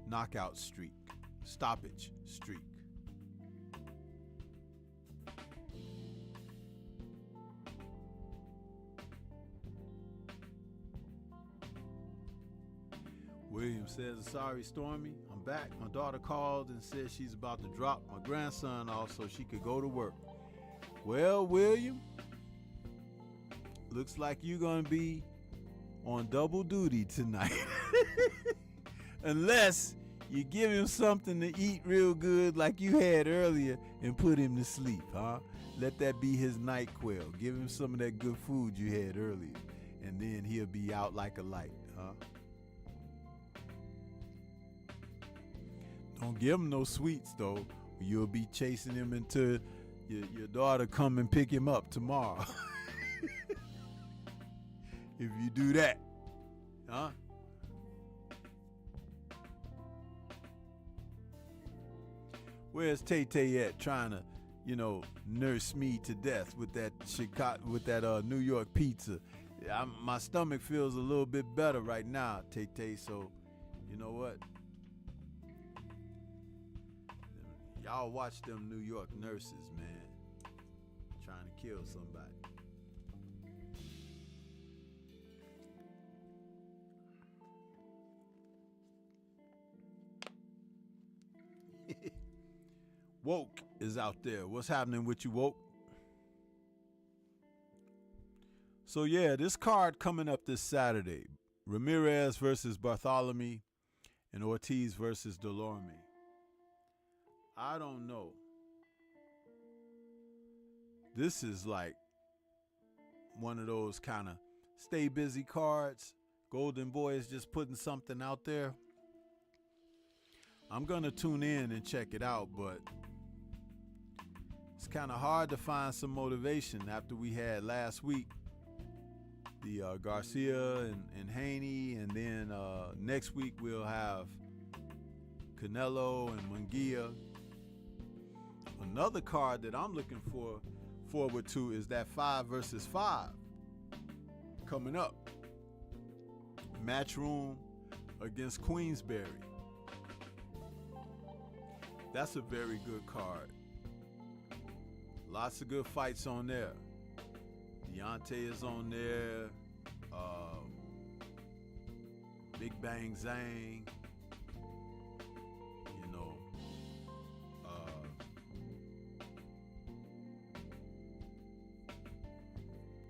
knockout streak, stoppage streak. William says, sorry, Stormy, I'm back. My daughter called and said she's about to drop my grandson off so she could go to work. Well, William, looks like you're going to be on double duty tonight. Unless you give him something to eat real good like you had earlier and put him to sleep, huh? Let that be his night quail. Give him some of that good food you had earlier, and then he'll be out like a light, huh? Don't give him no sweets, though. You'll be chasing him until your daughter come and pick him up tomorrow. If you do that, huh? Where's Tay-Tay at trying to, nurse me to death with that New York pizza? My stomach feels a little bit better right now, Tay-Tay, so you know what? Y'all watch them New York nurses, man. Trying to kill somebody. Woke is out there. What's happening with you, Woke? So yeah, this card coming up this Saturday. Ramirez versus Bartholomew and Ortiz versus Delorme. I don't know. This is like one of those kind of stay busy cards. Golden Boy is just putting something out there. I'm going to tune in and check it out, but it's kind of hard to find some motivation after we had last week the Garcia and Haney, and then next week we'll have Canelo and Munguia. Another card that I'm looking forward to is that 5 versus 5 coming up. Matchroom against Queensberry. That's a very good card. Lots of good fights on there. Deontay is on there. Big Bang Zhang.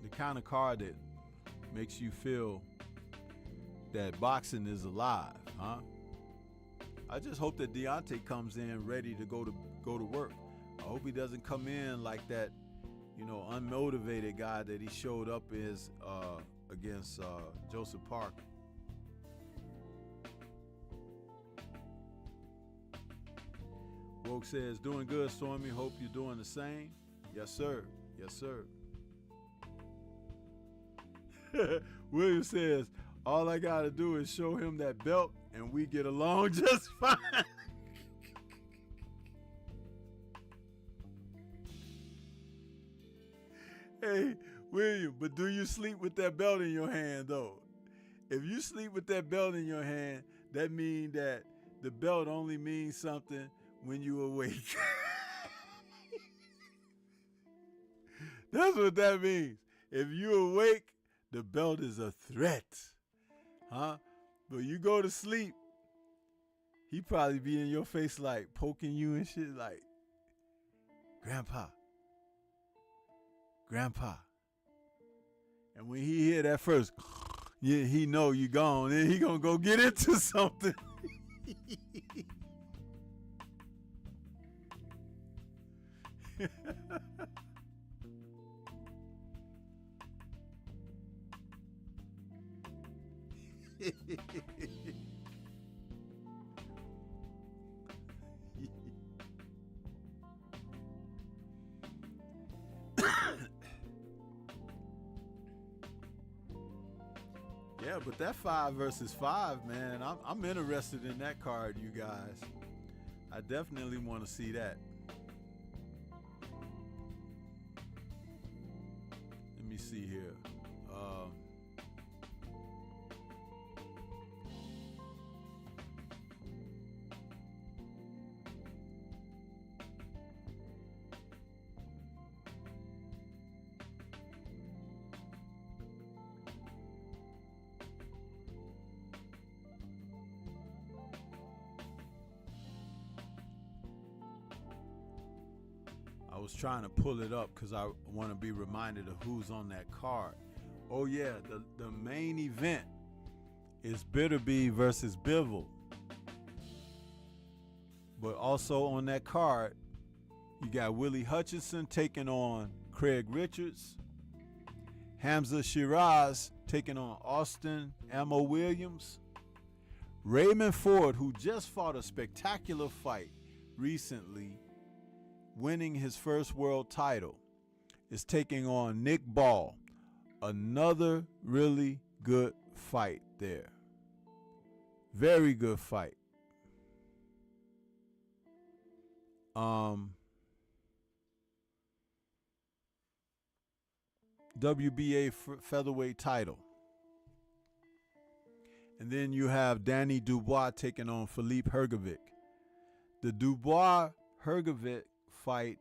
The kind of card that makes you feel that boxing is alive, huh? I just hope that Deontay comes in ready to go to work. I hope he doesn't come in like that, unmotivated guy that he showed up as against Joseph Parker. Woke says, doing good, Stormy. Hope you're doing the same. Yes, sir. Yes, sir. William says, all I got to do is show him that belt and we get along just fine. Hey, William, but do you sleep with that belt in your hand, though? If you sleep with that belt in your hand, that means that the belt only means something when you awake. That's what that means. If you awake, the belt is a threat. Huh? But you go to sleep, he probably be in your face like poking you and shit like, Grandpa. And when he hear that first, yeah, he know you gone. Then he gonna go get into something. Yeah, but that 5 versus 5, man, I'm interested in that card, you guys. I definitely want to see that. Let me see here. I was trying to pull it up because I want to be reminded of who's on that card. Oh yeah, the main event is Bitterby versus Bivol. But also on that card, you got Willie Hutchinson taking on Craig Richards, Hamza Shiraz taking on Austin Ammo Williams, Raymond Ford, who just fought a spectacular fight recently, winning his first world title, is taking on Nick Ball. Another really good fight there. Very good fight. WBA featherweight title. And then you have Danny Dubois taking on Philippe Hergovic. The Dubois-Hergovic fight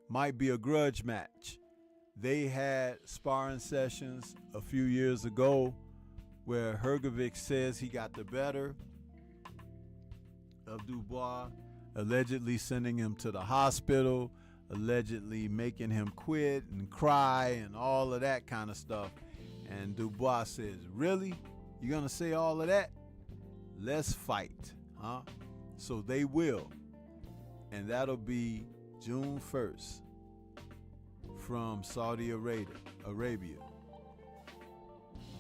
might be a grudge match. They had sparring sessions a few years ago where Hergovic says he got the better of Dubois, allegedly sending him to the hospital, allegedly making him quit and cry and all of that kind of stuff. And Dubois says, really? You're going to say all of that? Let's fight, huh? So they will. And that'll be June 1st from Saudi Arabia.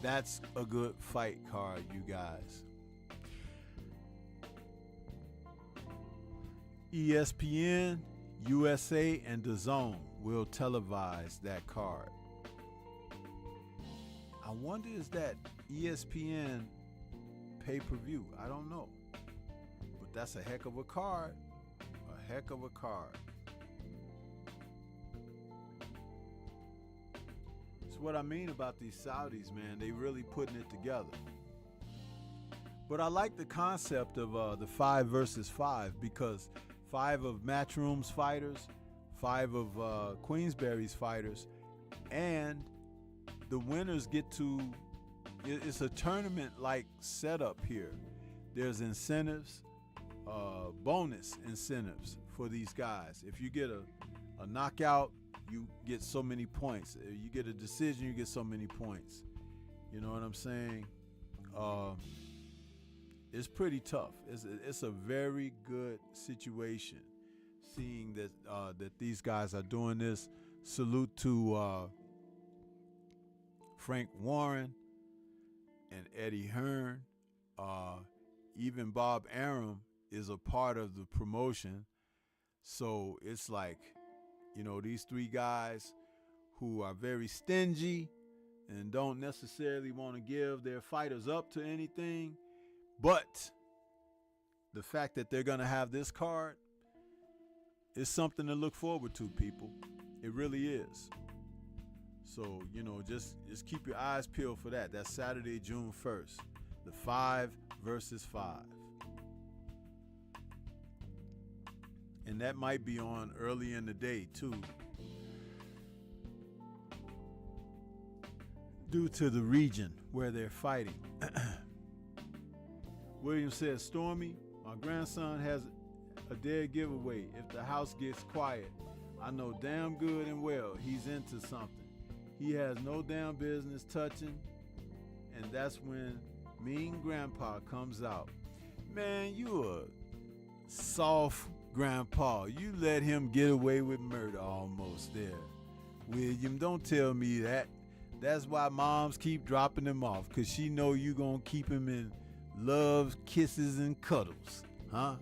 That's a good fight card, you guys. ESPN, USA, and DAZN will televise that card. I wonder, is that ESPN pay-per-view? I don't know. But that's a heck of a card. A heck of a card. It's what I mean about these Saudis, man. They really putting it together. But I like the concept of the 5 versus 5, because 5 of Matchroom's fighters, 5 of Queensberry's fighters, and the winners get to, it's a tournament-like setup here. There's incentives, bonus incentives for these guys. If you get a knockout, you get so many points. If you get a decision, you get so many points. You know what I'm saying? It's pretty tough. It's a very good situation, seeing that these guys are doing this. Salute to Frank Warren and Eddie Hearn. Even Bob Arum is a part of the promotion. So it's like, you know, these 3 guys who are very stingy and don't necessarily want to give their fighters up to anything. But the fact that they're going to have this card is something to look forward to, people. It really is. So, you know, just keep your eyes peeled for that. That's Saturday, June 1st. The 5 versus 5. And that might be on early in the day, too. Due to the region where they're fighting. William says, Stormy, my grandson has a dead giveaway. If the house gets quiet, I know damn good and well he's into something he has no damn business touching, and that's when mean grandpa comes out. Man, you a soft grandpa. You let him get away with murder almost there. William, don't tell me that. That's why moms keep dropping him off, because she know you gonna keep him in love, kisses, and cuddles, huh?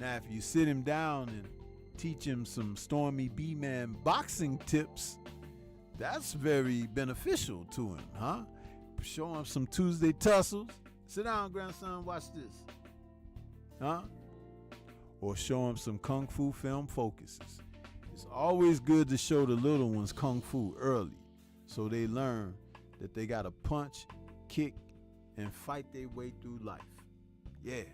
Now, if you sit him down and teach him some Stormybman boxing tips, that's very beneficial to him, huh? Show him some Tuesday tussles. Sit down, grandson, watch this. Huh? Or show him some Kung Fu film focuses. It's always good to show the little ones Kung Fu early, so they learn that they gotta punch, kick, and fight their way through life. Yeah.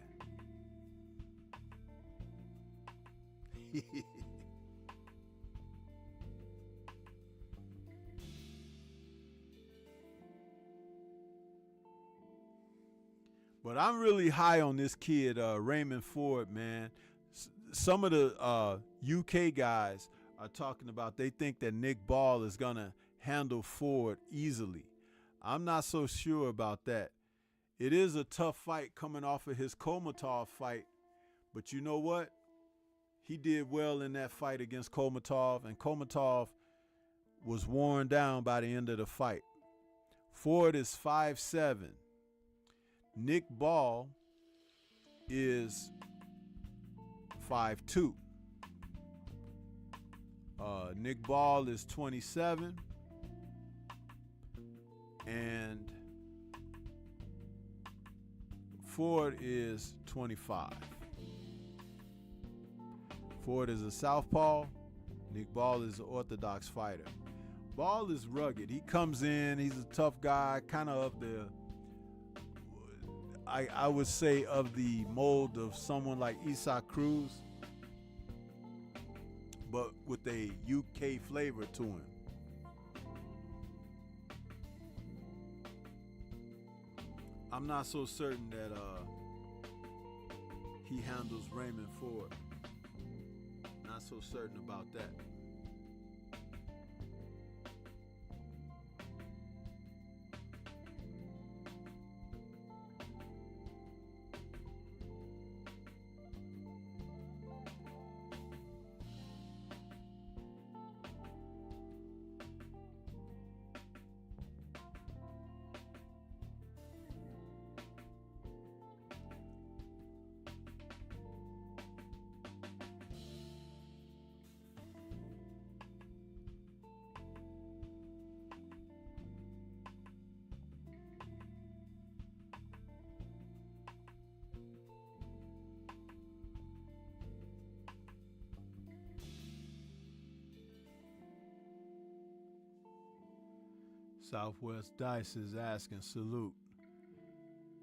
But I'm really high on this kid, Raymond Ford, man. Some of the UK guys are talking about they think that Nick Ball is going to handle Ford easily. I'm not so sure about that. It is a tough fight coming off of his Komatov fight. But you know what? He did well in that fight against Komatov, and Komatov was worn down by the end of the fight. Ford is 5'7". Nick Ball is 5'2". Nick Ball is 27, and Ford is 25. Ford is a southpaw. Nick Ball is an orthodox fighter. Ball is rugged. He comes in, he's a tough guy, kind of the, I would say, of the mold of someone like Isaac Cruz, but with a UK flavor to him. I'm not so certain that he handles Raymond Ford. Not so certain about that. Southwest Dice is asking, salute,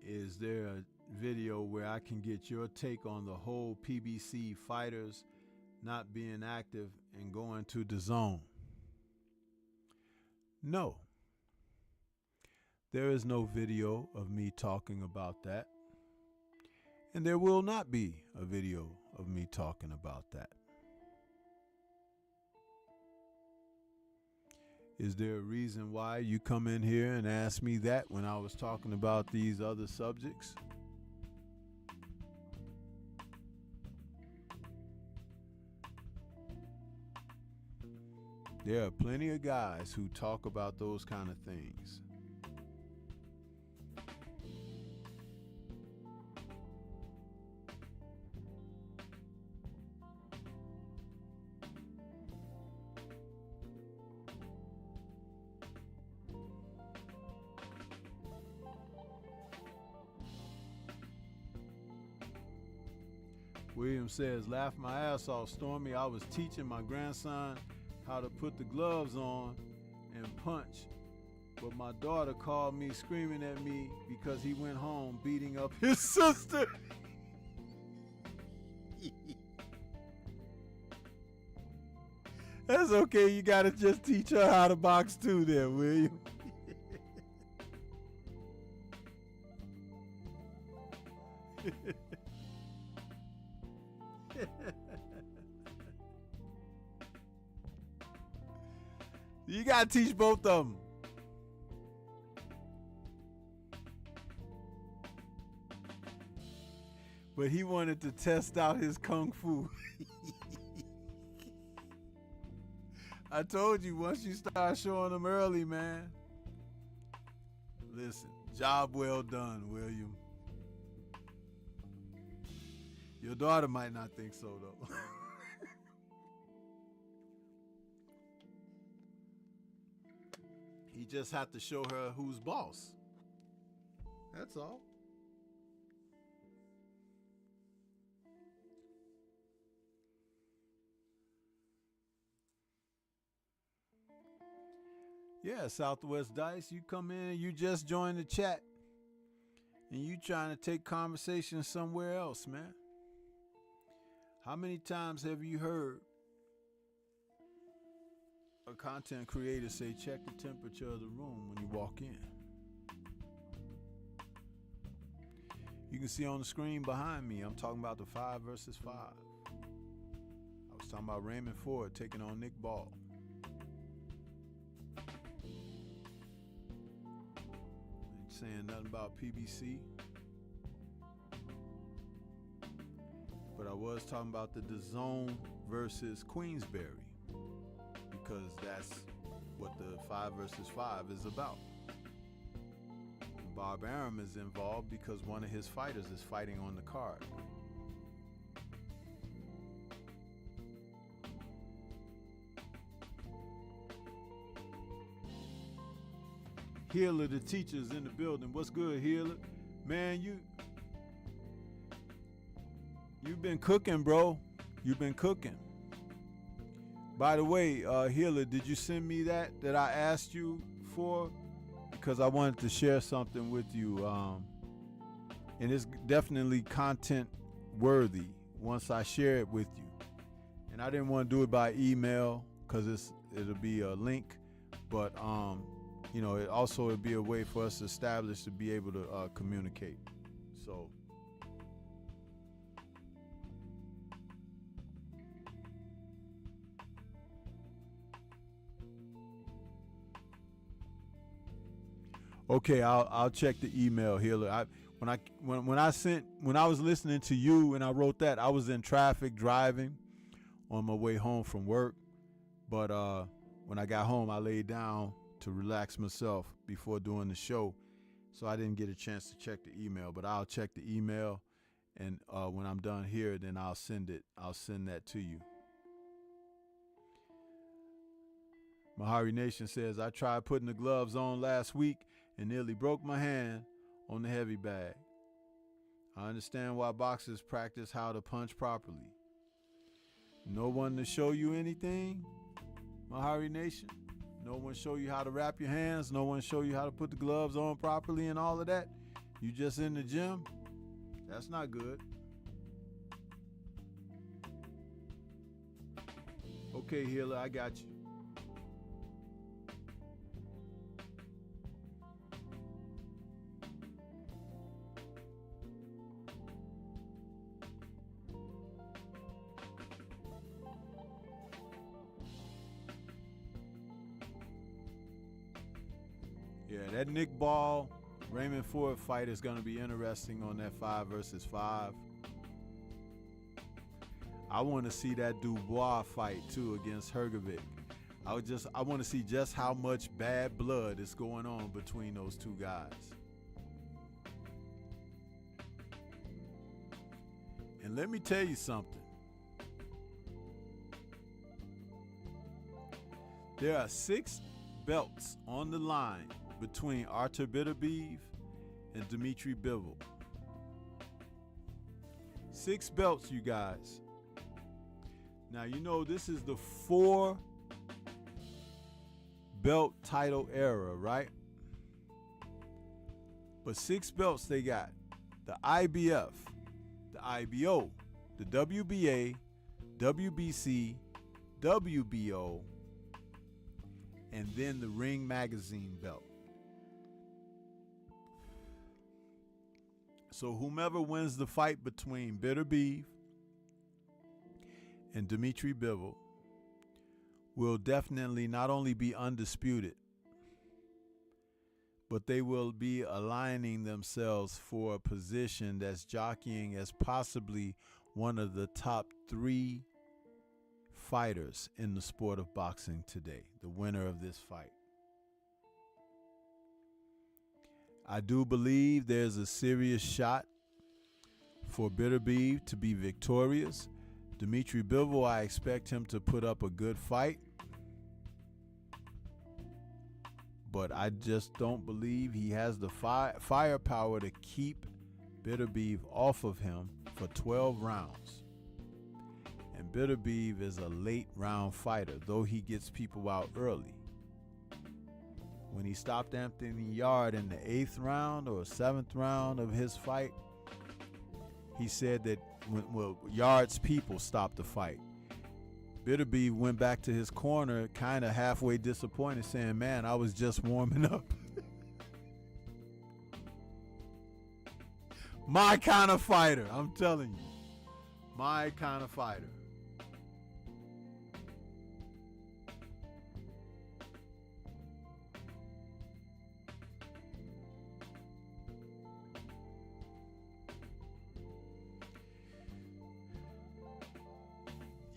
is there a video where I can get your take on the whole PBC fighters not being active and going to the zone? No. There is no video of me talking about that. And there will not be a video of me talking about that. Is there a reason why you come in here and ask me that when I was talking about these other subjects? There are plenty of guys who talk about those kind of things. William says, laugh my ass off, Stormy. I was teaching my grandson how to put the gloves on and punch, but my daughter called me screaming at me because he went home beating up his sister. That's okay. You gotta just teach her how to box too, there, will you? You gotta teach both of them. But he wanted to test out his kung fu. I told you, once you start showing them early, man. Listen, job well done, William. Your daughter might not think so, though. He just had to show her who's boss. That's all. Yeah, Southwest Dice, you come in, you just joined the chat, and you trying to take conversation somewhere else, man. How many times have you heard a content creator say, check the temperature of the room when you walk in? You can see on the screen behind me, I'm talking about the 5 versus 5. I was talking about Raymond Ford taking on Nick Ball. Saying nothing about PBC, but I was talking about the DAZN versus Queensberry, because that's what the 5 versus 5 is about. And Bob Arum is involved because one of his fighters is fighting on the card. Healer, the teacher's in the building. What's good, Healer? Man, you've been cooking, bro. You've been cooking. By the way, Healer, did you send me that I asked you for? Because I wanted to share something with you. And it's definitely content worthy once I share it with you. And I didn't want to do it by email because it'll be a link, but you know, it also would be a way for us to establish to be able to communicate. So, okay, I'll check the email, Healer. When I was listening to you and I wrote that, I was in traffic driving on my way home from work. But when I got home, I laid down to relax myself before doing the show, so I didn't get a chance to check the email. But I'll check the email, and when I'm done here, then I'll send that to you. Mahari Nation says, I tried putting the gloves on last week and nearly broke my hand on the heavy bag. I understand why boxers practice how to punch properly. No one to show you anything, Mahari Nation? No one show you how to wrap your hands? No one show you how to put the gloves on properly and all of that? You just in the gym? That's not good. Okay, Healer, I got you. Yeah, that Nick Ball, Raymond Ford fight is going to be interesting on that 5 versus 5. I want to see that Dubois fight too against Hrgovic. I want to see just how much bad blood is going on between those two guys. And let me tell you something. There are 6 belts on the line between Artur Beterbiev and Dmitry Bivol. 6 belts, you guys. Now, you know, this is the 4 belt title era, right? But 6 belts they got: the IBF, the IBO, the WBA, WBC, WBO, and then the Ring Magazine belt. So whomever wins the fight between Bitter Beef and Dmitry Bivol will definitely not only be undisputed, but they will be aligning themselves for a position that's jockeying as possibly one of the top 3 fighters in the sport of boxing today, the winner of this fight. I do believe there's a serious shot for Bitter Beef to be victorious. Dmitry Bivol, I expect him to put up a good fight, but I just don't believe he has the firepower to keep Bitter Beef off of him for 12 rounds. And Bitter Beef is a late round fighter, though he gets people out early. When he stopped Anthony Yard in the 8th round or 7th round of his fight, he said that Yard's people stopped the fight. Bitter Beef went back to his corner kind of halfway disappointed, saying, man, I was just warming up. My kind of fighter, I'm telling you. My kind of fighter.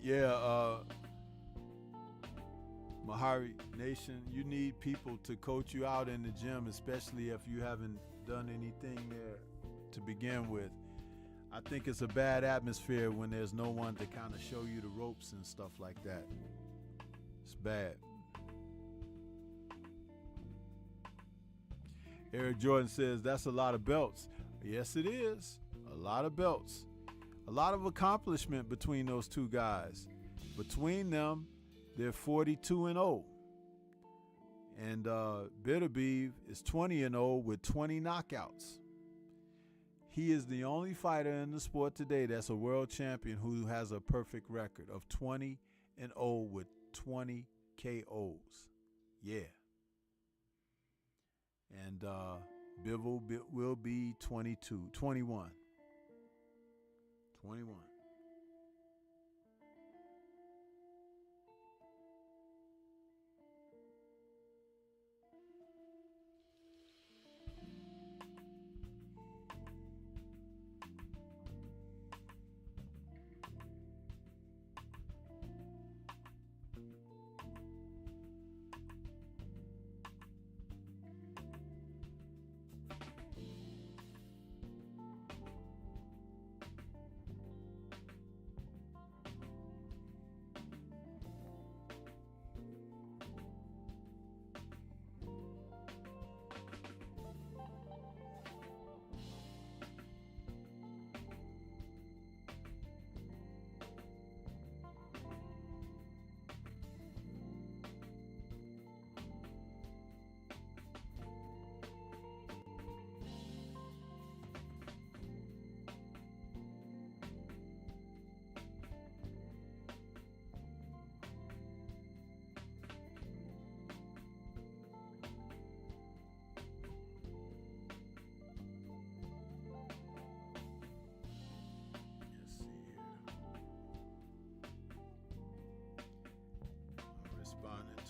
Yeah, Mahari Nation, you need people to coach you out in the gym, especially if you haven't done anything there to begin with. I think it's a bad atmosphere when there's no one to kind of show you the ropes and stuff like that. It's bad. Eric Jordan says, that's a lot of belts. Yes, it is. A lot of belts. A lot of accomplishment between those two guys. Between them, they're 42-0. And Bitter Beef is 20-0 with 20 knockouts. He is the only fighter in the sport today that's a world champion who has a perfect record of 20-0 with 20 KOs. Yeah. And Bivol will be 21.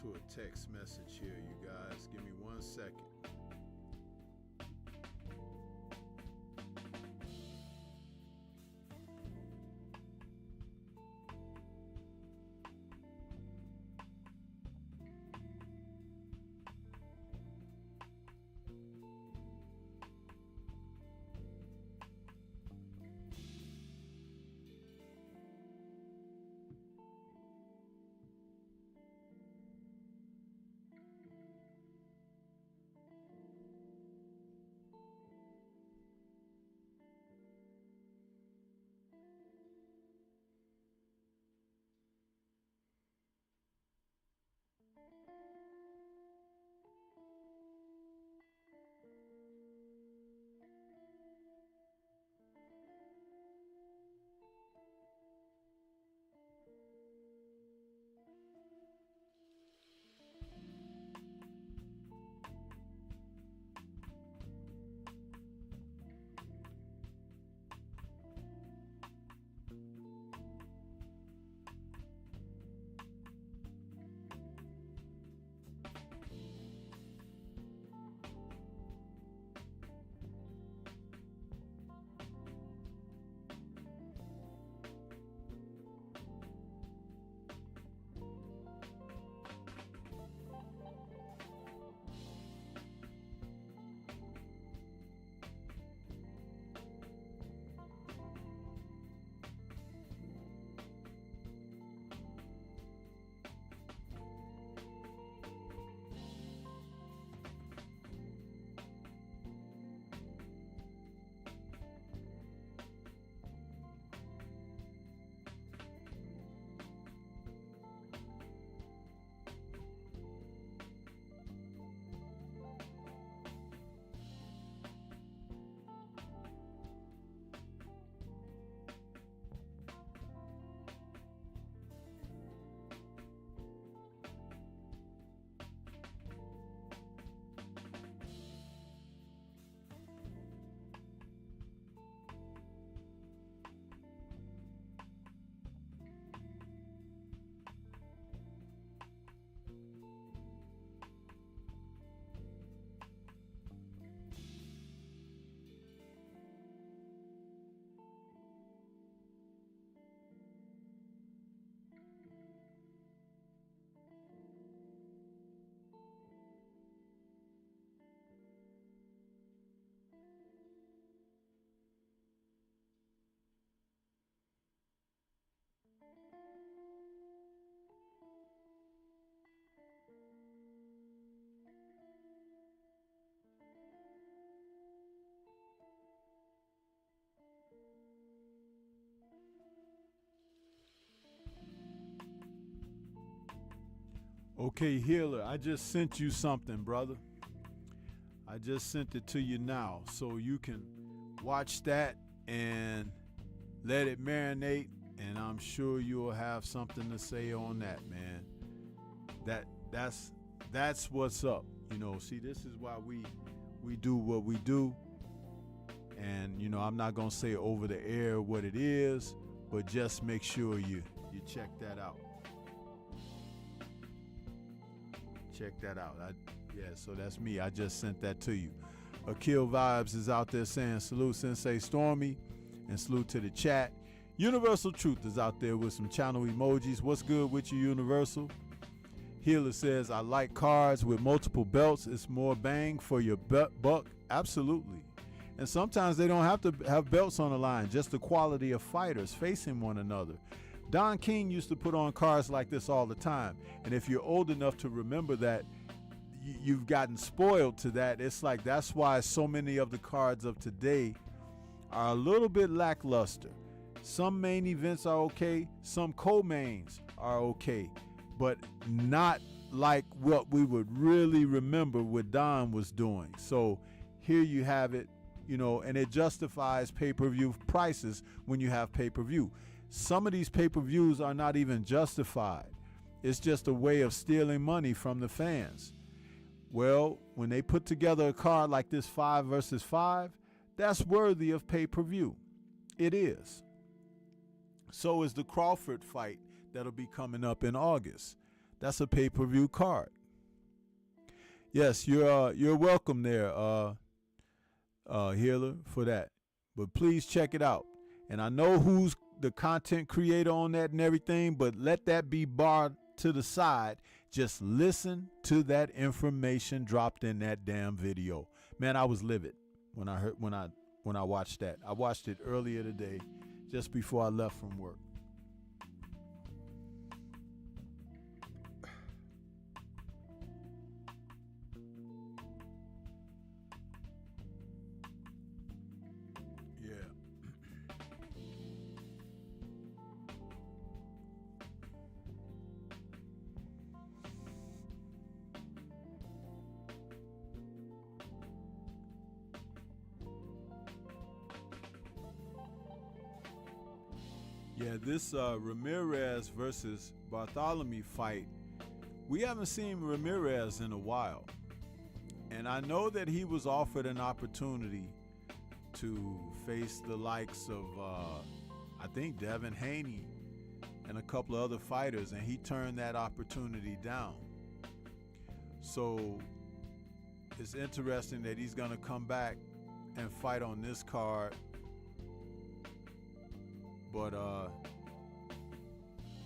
To a text message here, you guys. Give me 1 second. Okay, Healer, I just sent you something, brother. I just sent it to you now, so you can watch that and let it marinate, and I'm sure you'll have something to say on that, man. That's what's up. You know, see, this is why we do what we do. And, you know, I'm not going to say over the air what it is, but just make sure you check that out. Check that out. So that's me. I just sent that to you. Akil Vibes is out there saying salute Sensei Stormy and salute to the chat. Universal Truth is out there with some channel emojis. What's good with you, Universal? Healer says, I like cards with multiple belts. It's more bang for your buck. Absolutely. And sometimes they don't have to have belts on the line, just the quality of fighters facing one another. Don King used to put on cards like this all the time. And if you're old enough to remember that, you've gotten spoiled to that. It's like that's why so many of the cards of today are a little bit lackluster. Some main events are okay, some co-mains are okay, but not like what we would really remember what Don was doing. So here you have it, you know, and it justifies pay-per-view prices when you have pay-per-view. Some of these pay-per-views are not even justified. It's just a way of stealing money from the fans. Well, when they put together a card like this 5 versus 5, that's worthy of pay-per-view. It is. So is the Crawford fight that'll be coming up in August. That's a pay-per-view card. Yes, you're welcome there, Healer, for that. But please check it out. And I know who's the content creator on that and everything, but let that be barred to the side. Just listen to that information dropped in that damn video. Man, I was livid when I watched that. I watched it earlier today, just before I left from work. Yeah, this Ramirez versus Bartholomew fight, we haven't seen Ramirez in a while. And I know that he was offered an opportunity to face the likes of, I think, Devin Haney and a couple of other fighters, and he turned that opportunity down. So it's interesting that he's going to come back and fight on this card. But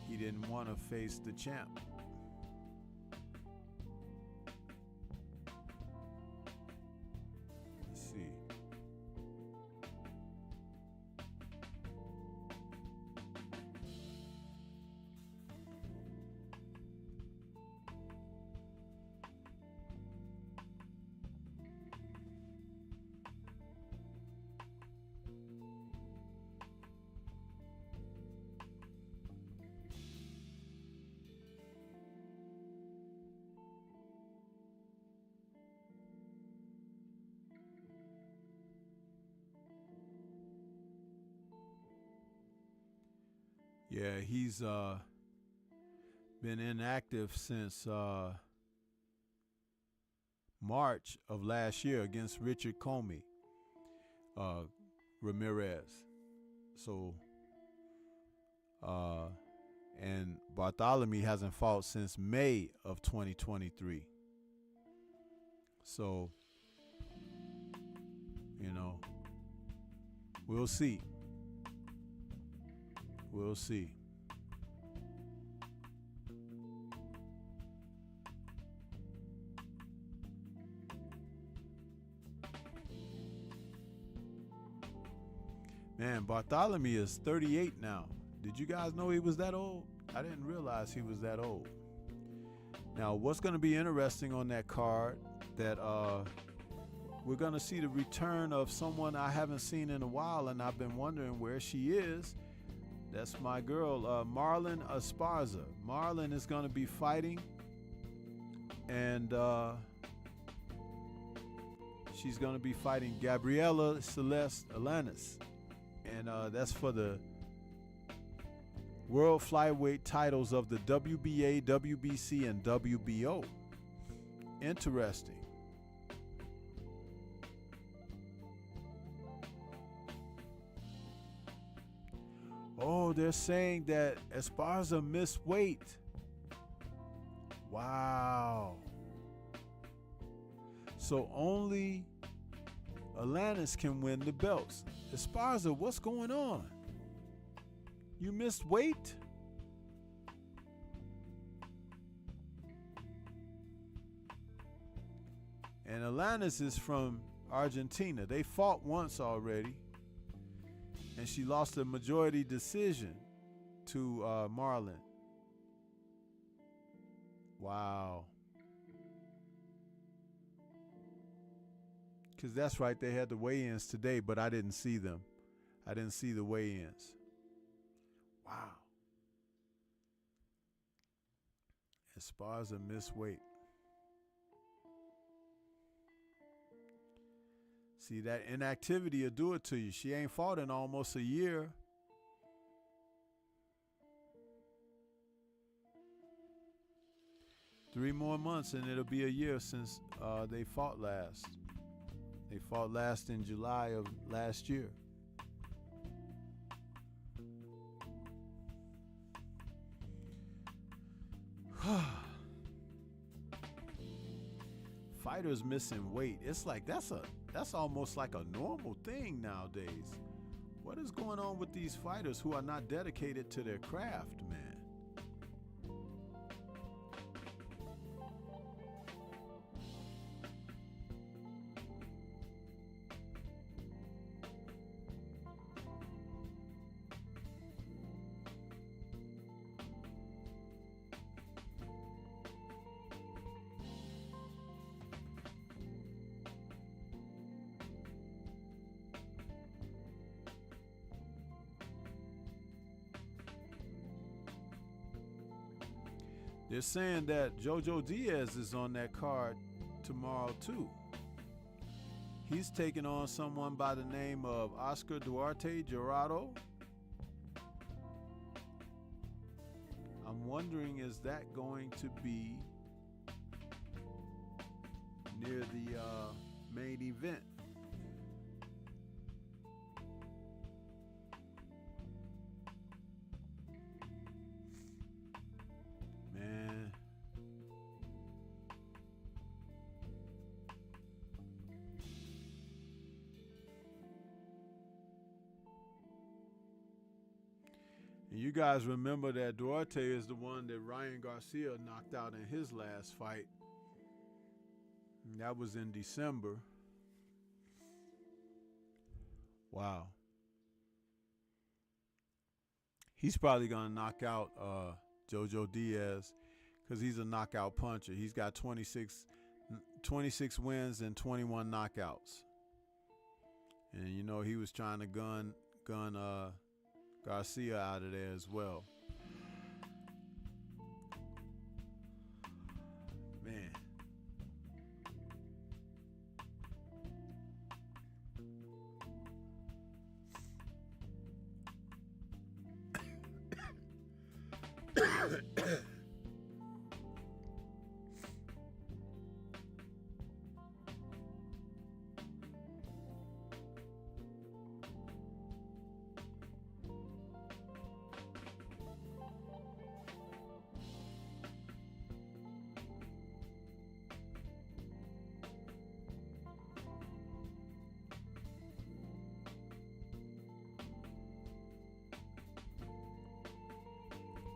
he didn't want to face the champ. Let's see. Yeah, he's been inactive since March of last year against Richard Comey, Ramirez. So, and Bartholomew hasn't fought since May of 2023. So, you know, we'll see. We'll see. Man, Bartholomew is 38 now. Did you guys know he was that old? I didn't realize he was that old. Now, what's going to be interesting on that card, that we're going to see the return of someone I haven't seen in a while, and I've been wondering where she is. That's my girl, Marlon Esparza. Marlon is going to be fighting And she's going to be fighting Gabriela Celeste Alanis. And that's for the World Flyweight titles of the WBA, WBC, and WBO. Interesting. Oh, they're saying that Esparza missed weight. Wow. So only Alanis can win the belts. Esparza, what's going on? You missed weight? And Alanis is from Argentina. They fought once already. And she lost a majority decision to Marlon. Wow. Because that's right, they had the weigh-ins today, but I didn't see them. I didn't see the weigh-ins. Wow. Esparza missed weight. See, that inactivity will do it to you. She ain't fought in almost a year. Three more months and it'll be a year since they fought last. They fought last in July of last year. Fighters missing weight. It's like that's almost like a normal thing nowadays. What is going on with these fighters who are not dedicated to their craft, man? They're saying that Jojo Diaz is on that card tomorrow too. He's taking on someone by the name of Oscar Duarte Jurado. I'm wondering, is that going to be near the main event? You guys remember that Duarte is the one that Ryan Garcia knocked out in his last fight. And that was in December. Wow. He's probably going to knock out Jojo Diaz because he's a knockout puncher. He's got 26 wins and 21 knockouts. And, you know, he was trying to gun Garcia out of there as well. Man.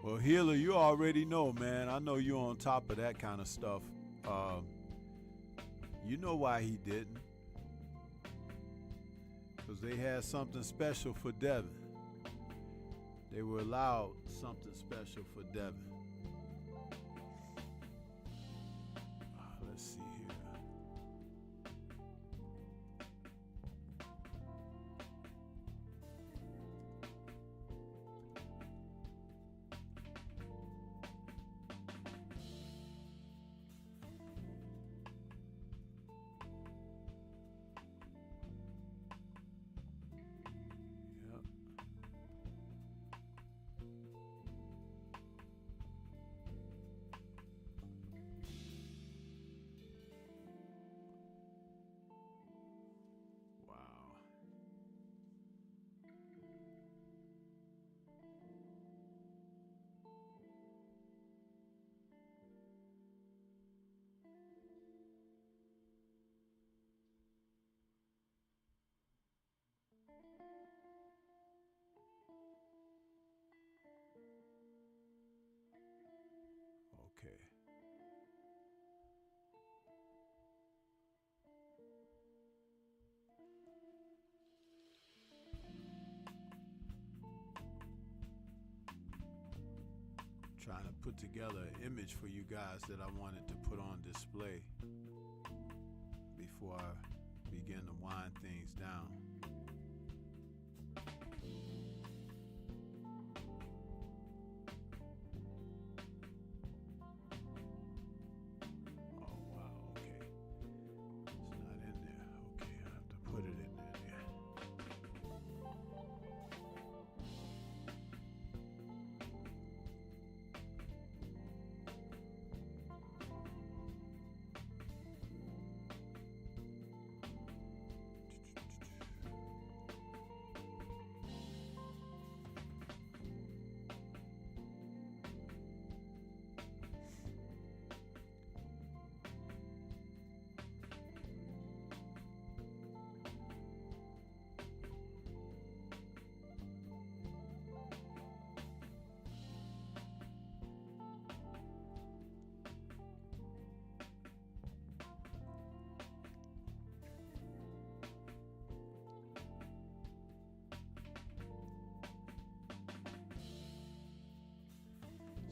Well, Healer, you already know, man. I know you're on top of that kind of stuff. You know why he didn't. Because they had something special for Devin. They were allowed something special for Devin. Let's see here. together an image for you guys that I wanted to put on display before I begin to wind things down. Oh wow, okay. It's not in there. Okay, I have to put it in there.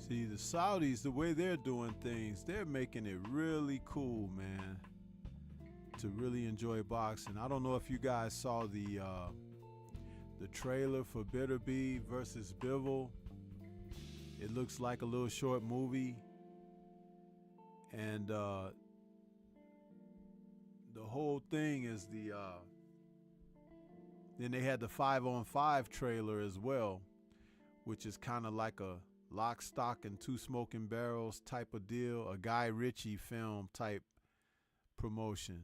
See, the Saudis, the way they're doing things, they're making it really cool, man, to really enjoy boxing. I don't know if you guys saw the trailer for Bitterbeef versus Bivol. It looks like a little short movie. And the whole thing is then they had the 5-on-5 trailer as well, which is kind of like a Lock, Stock, and Two Smoking Barrels type of deal, a Guy Ritchie film type promotion.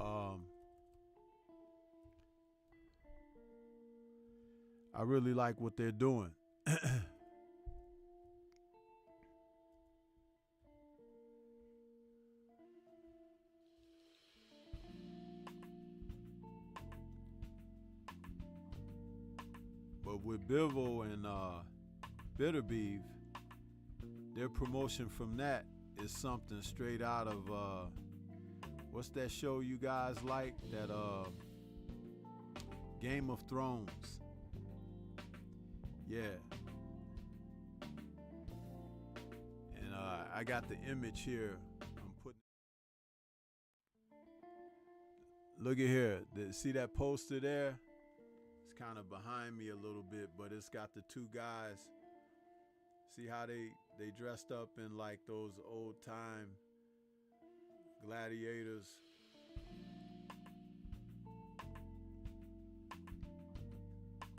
I really like what they're doing. But with Bivol and Bitterbeef, their promotion from that is something straight out of what's that show you guys like? That Game of Thrones. Yeah. And I got the image here. I'm putting. Look at here. See that poster there? It's kind of behind me a little bit, but it's got the two guys. See how they dressed up in like those old time gladiators.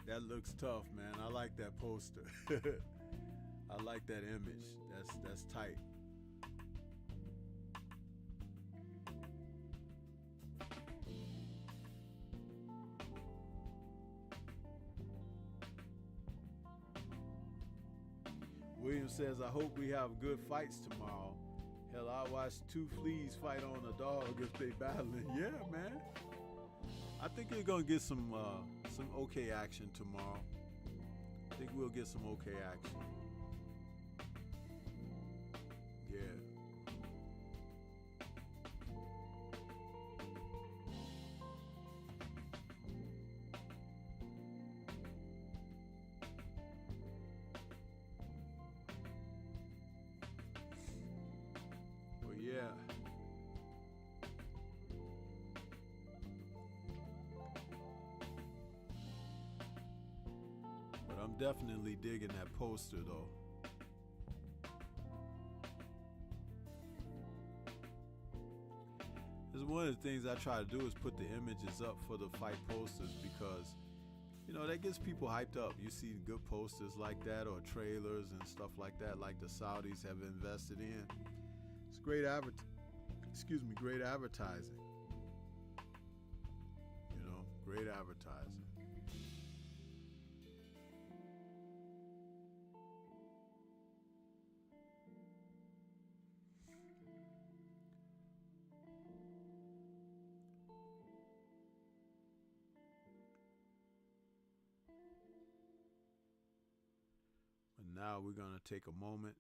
That looks tough, man. I like that poster. I like that image. That's tight. William says, I hope we have good fights tomorrow. Hell, I watched two fleas fight on a dog if they battling. Yeah, man. I think you're gonna get some okay action tomorrow. I think we'll get some okay action. Yeah. Yeah. But I'm definitely digging that poster though. This is one of the things I try to do is put the images up for the fight posters because, you know, that gets people hyped up. You see good posters like that or trailers and stuff like that, like the Saudis have invested in. It's great great advertising. You know, great advertising. But now we're going to take a moment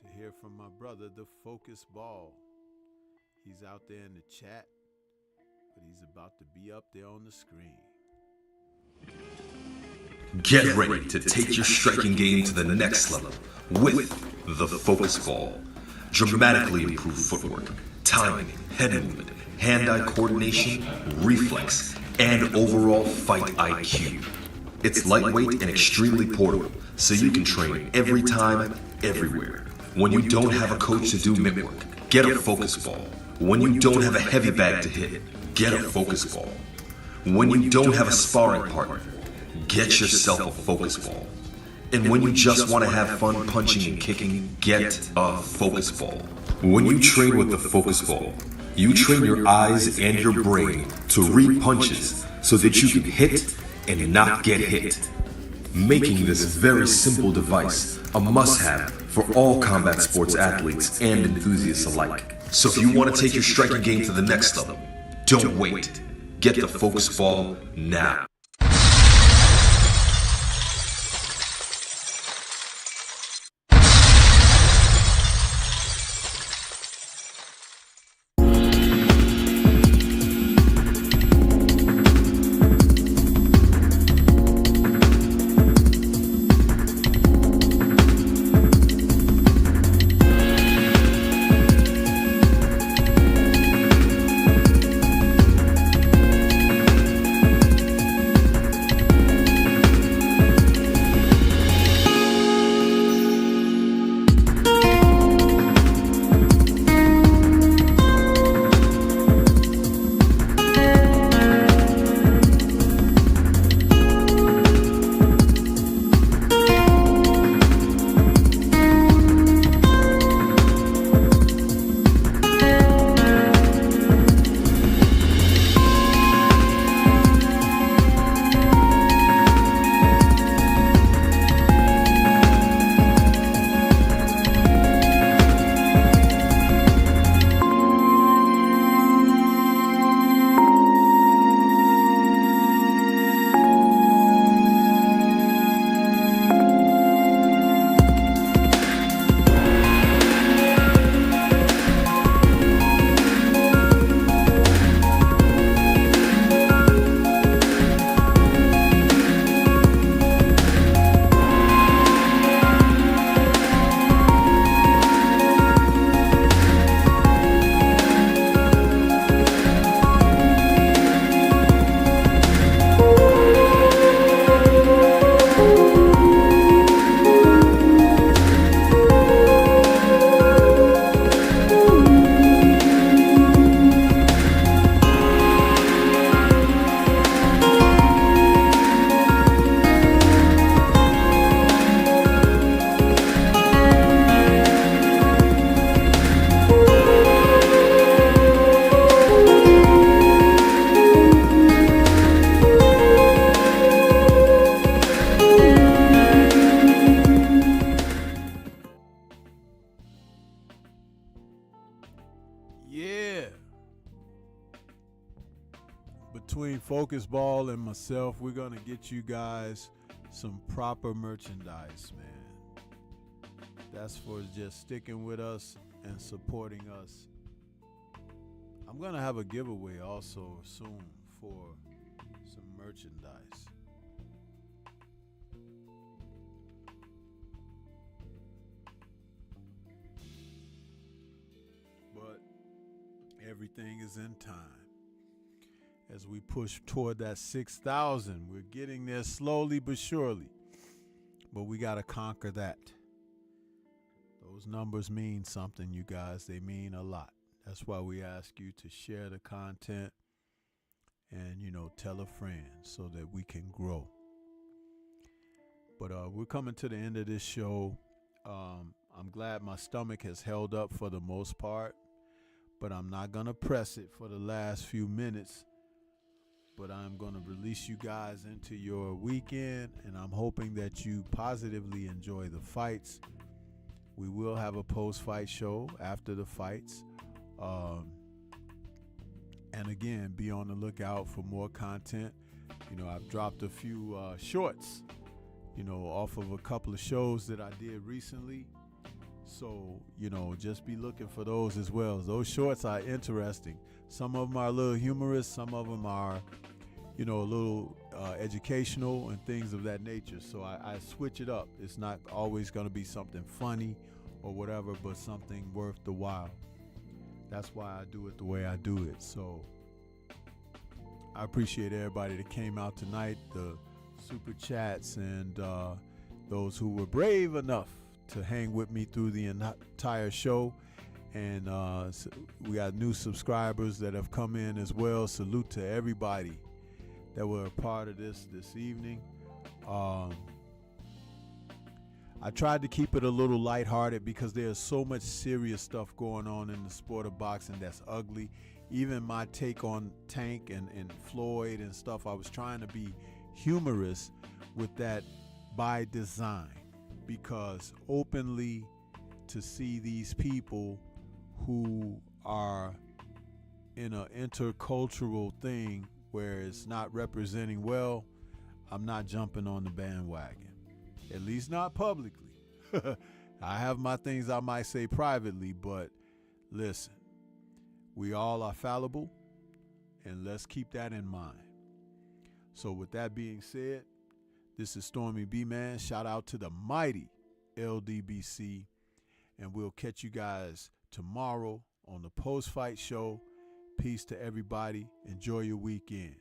to hear from my brother, the Focus Ball. He's out there in the chat, but he's about to be up there on the screen. Get ready to take your striking game to the next level with the Focus Ball. Dramatically improved footwork, timing, head movement, hand-eye coordination, reflex, and overall fight IQ. It's lightweight and extremely portable, so you can train every time, everywhere. When you don't have a coach to do mitt work, get a Focus Ball. When you don't have a heavy bag to hit, get a Focus Ball. When you don't have a sparring partner, get yourself a Focus Ball. And when you just want to have fun punching and kicking, get a Focus Ball. When you train with the Focus Ball, you train your eyes and your brain to read punches so that you can hit and not get hit, making this very simple device a must-have for all combat sports athletes and enthusiasts alike. So if you want to take your striking game to the next level, don't wait. Get the Focus Ball now. Between Focus Ball and myself, we're going to get you guys some proper merchandise, man. That's for just sticking with us and supporting us. I'm going to have a giveaway also soon for some merchandise. But everything is in time. As we push toward that 6,000, we're getting there slowly but surely. But we got to conquer that. Those numbers mean something, you guys. They mean a lot. That's why we ask you to share the content and, tell a friend so that we can grow. But we're coming to the end of this show. I'm glad my stomach has held up for the most part, but I'm not going to press it for the last few minutes. But I'm going to release you guys into your weekend, and I'm hoping that you positively enjoy the fights. We will have a post-fight show after the fights. And again, be on the lookout for more content. I've dropped a few shorts, off of a couple of shows that I did recently. So, just be looking for those as well. Those shorts are interesting. Some of them are a little humorous. Some of them are, a little educational and things of that nature. So I switch it up. It's not always going to be something funny or whatever, but something worth the while. That's why I do it the way I do it. So I appreciate everybody that came out tonight, the super chats, and those who were brave enough to hang with me through the entire show. And we got new subscribers that have come in as well. Salute to everybody that were a part of this evening. I tried to keep it a little lighthearted because there's so much serious stuff going on in the sport of boxing that's ugly. Even my take on Tank and Floyd and stuff, I was trying to be humorous with that by design, because openly to see these people who are in an intercultural thing where it's not representing well, I'm not jumping on the bandwagon, at least not publicly. I have my things I might say privately, but listen, we all are fallible, and let's keep that in mind. So with that being said, this is Stormybman. Shout out to the mighty LDBC, and we'll catch you guys tomorrow on the post-fight show. Peace to everybody. Enjoy your weekend.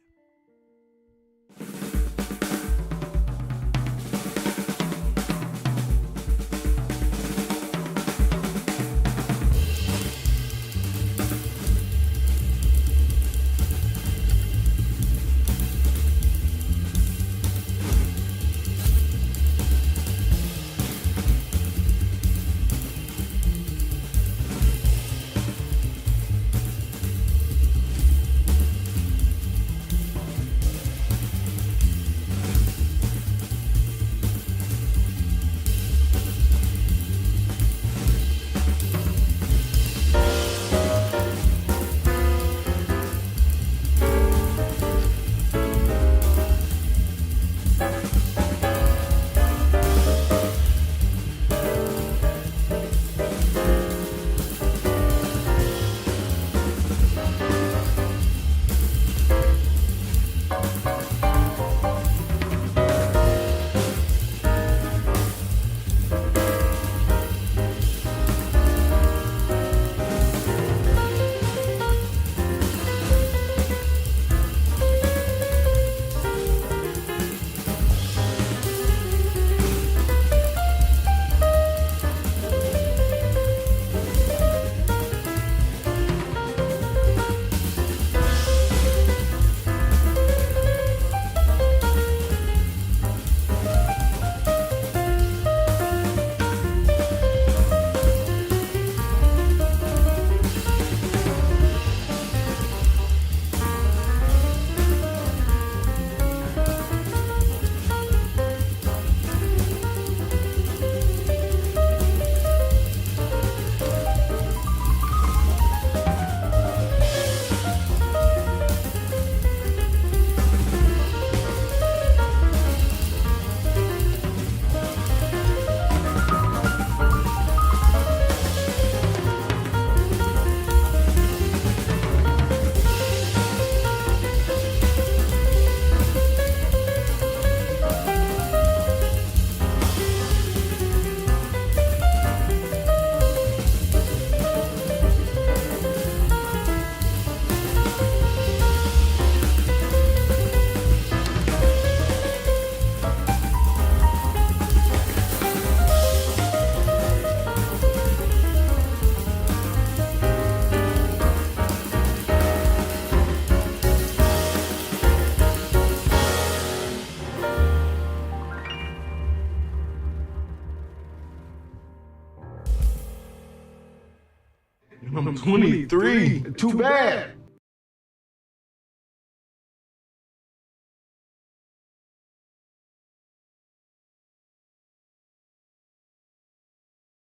I'm 23. Too bad.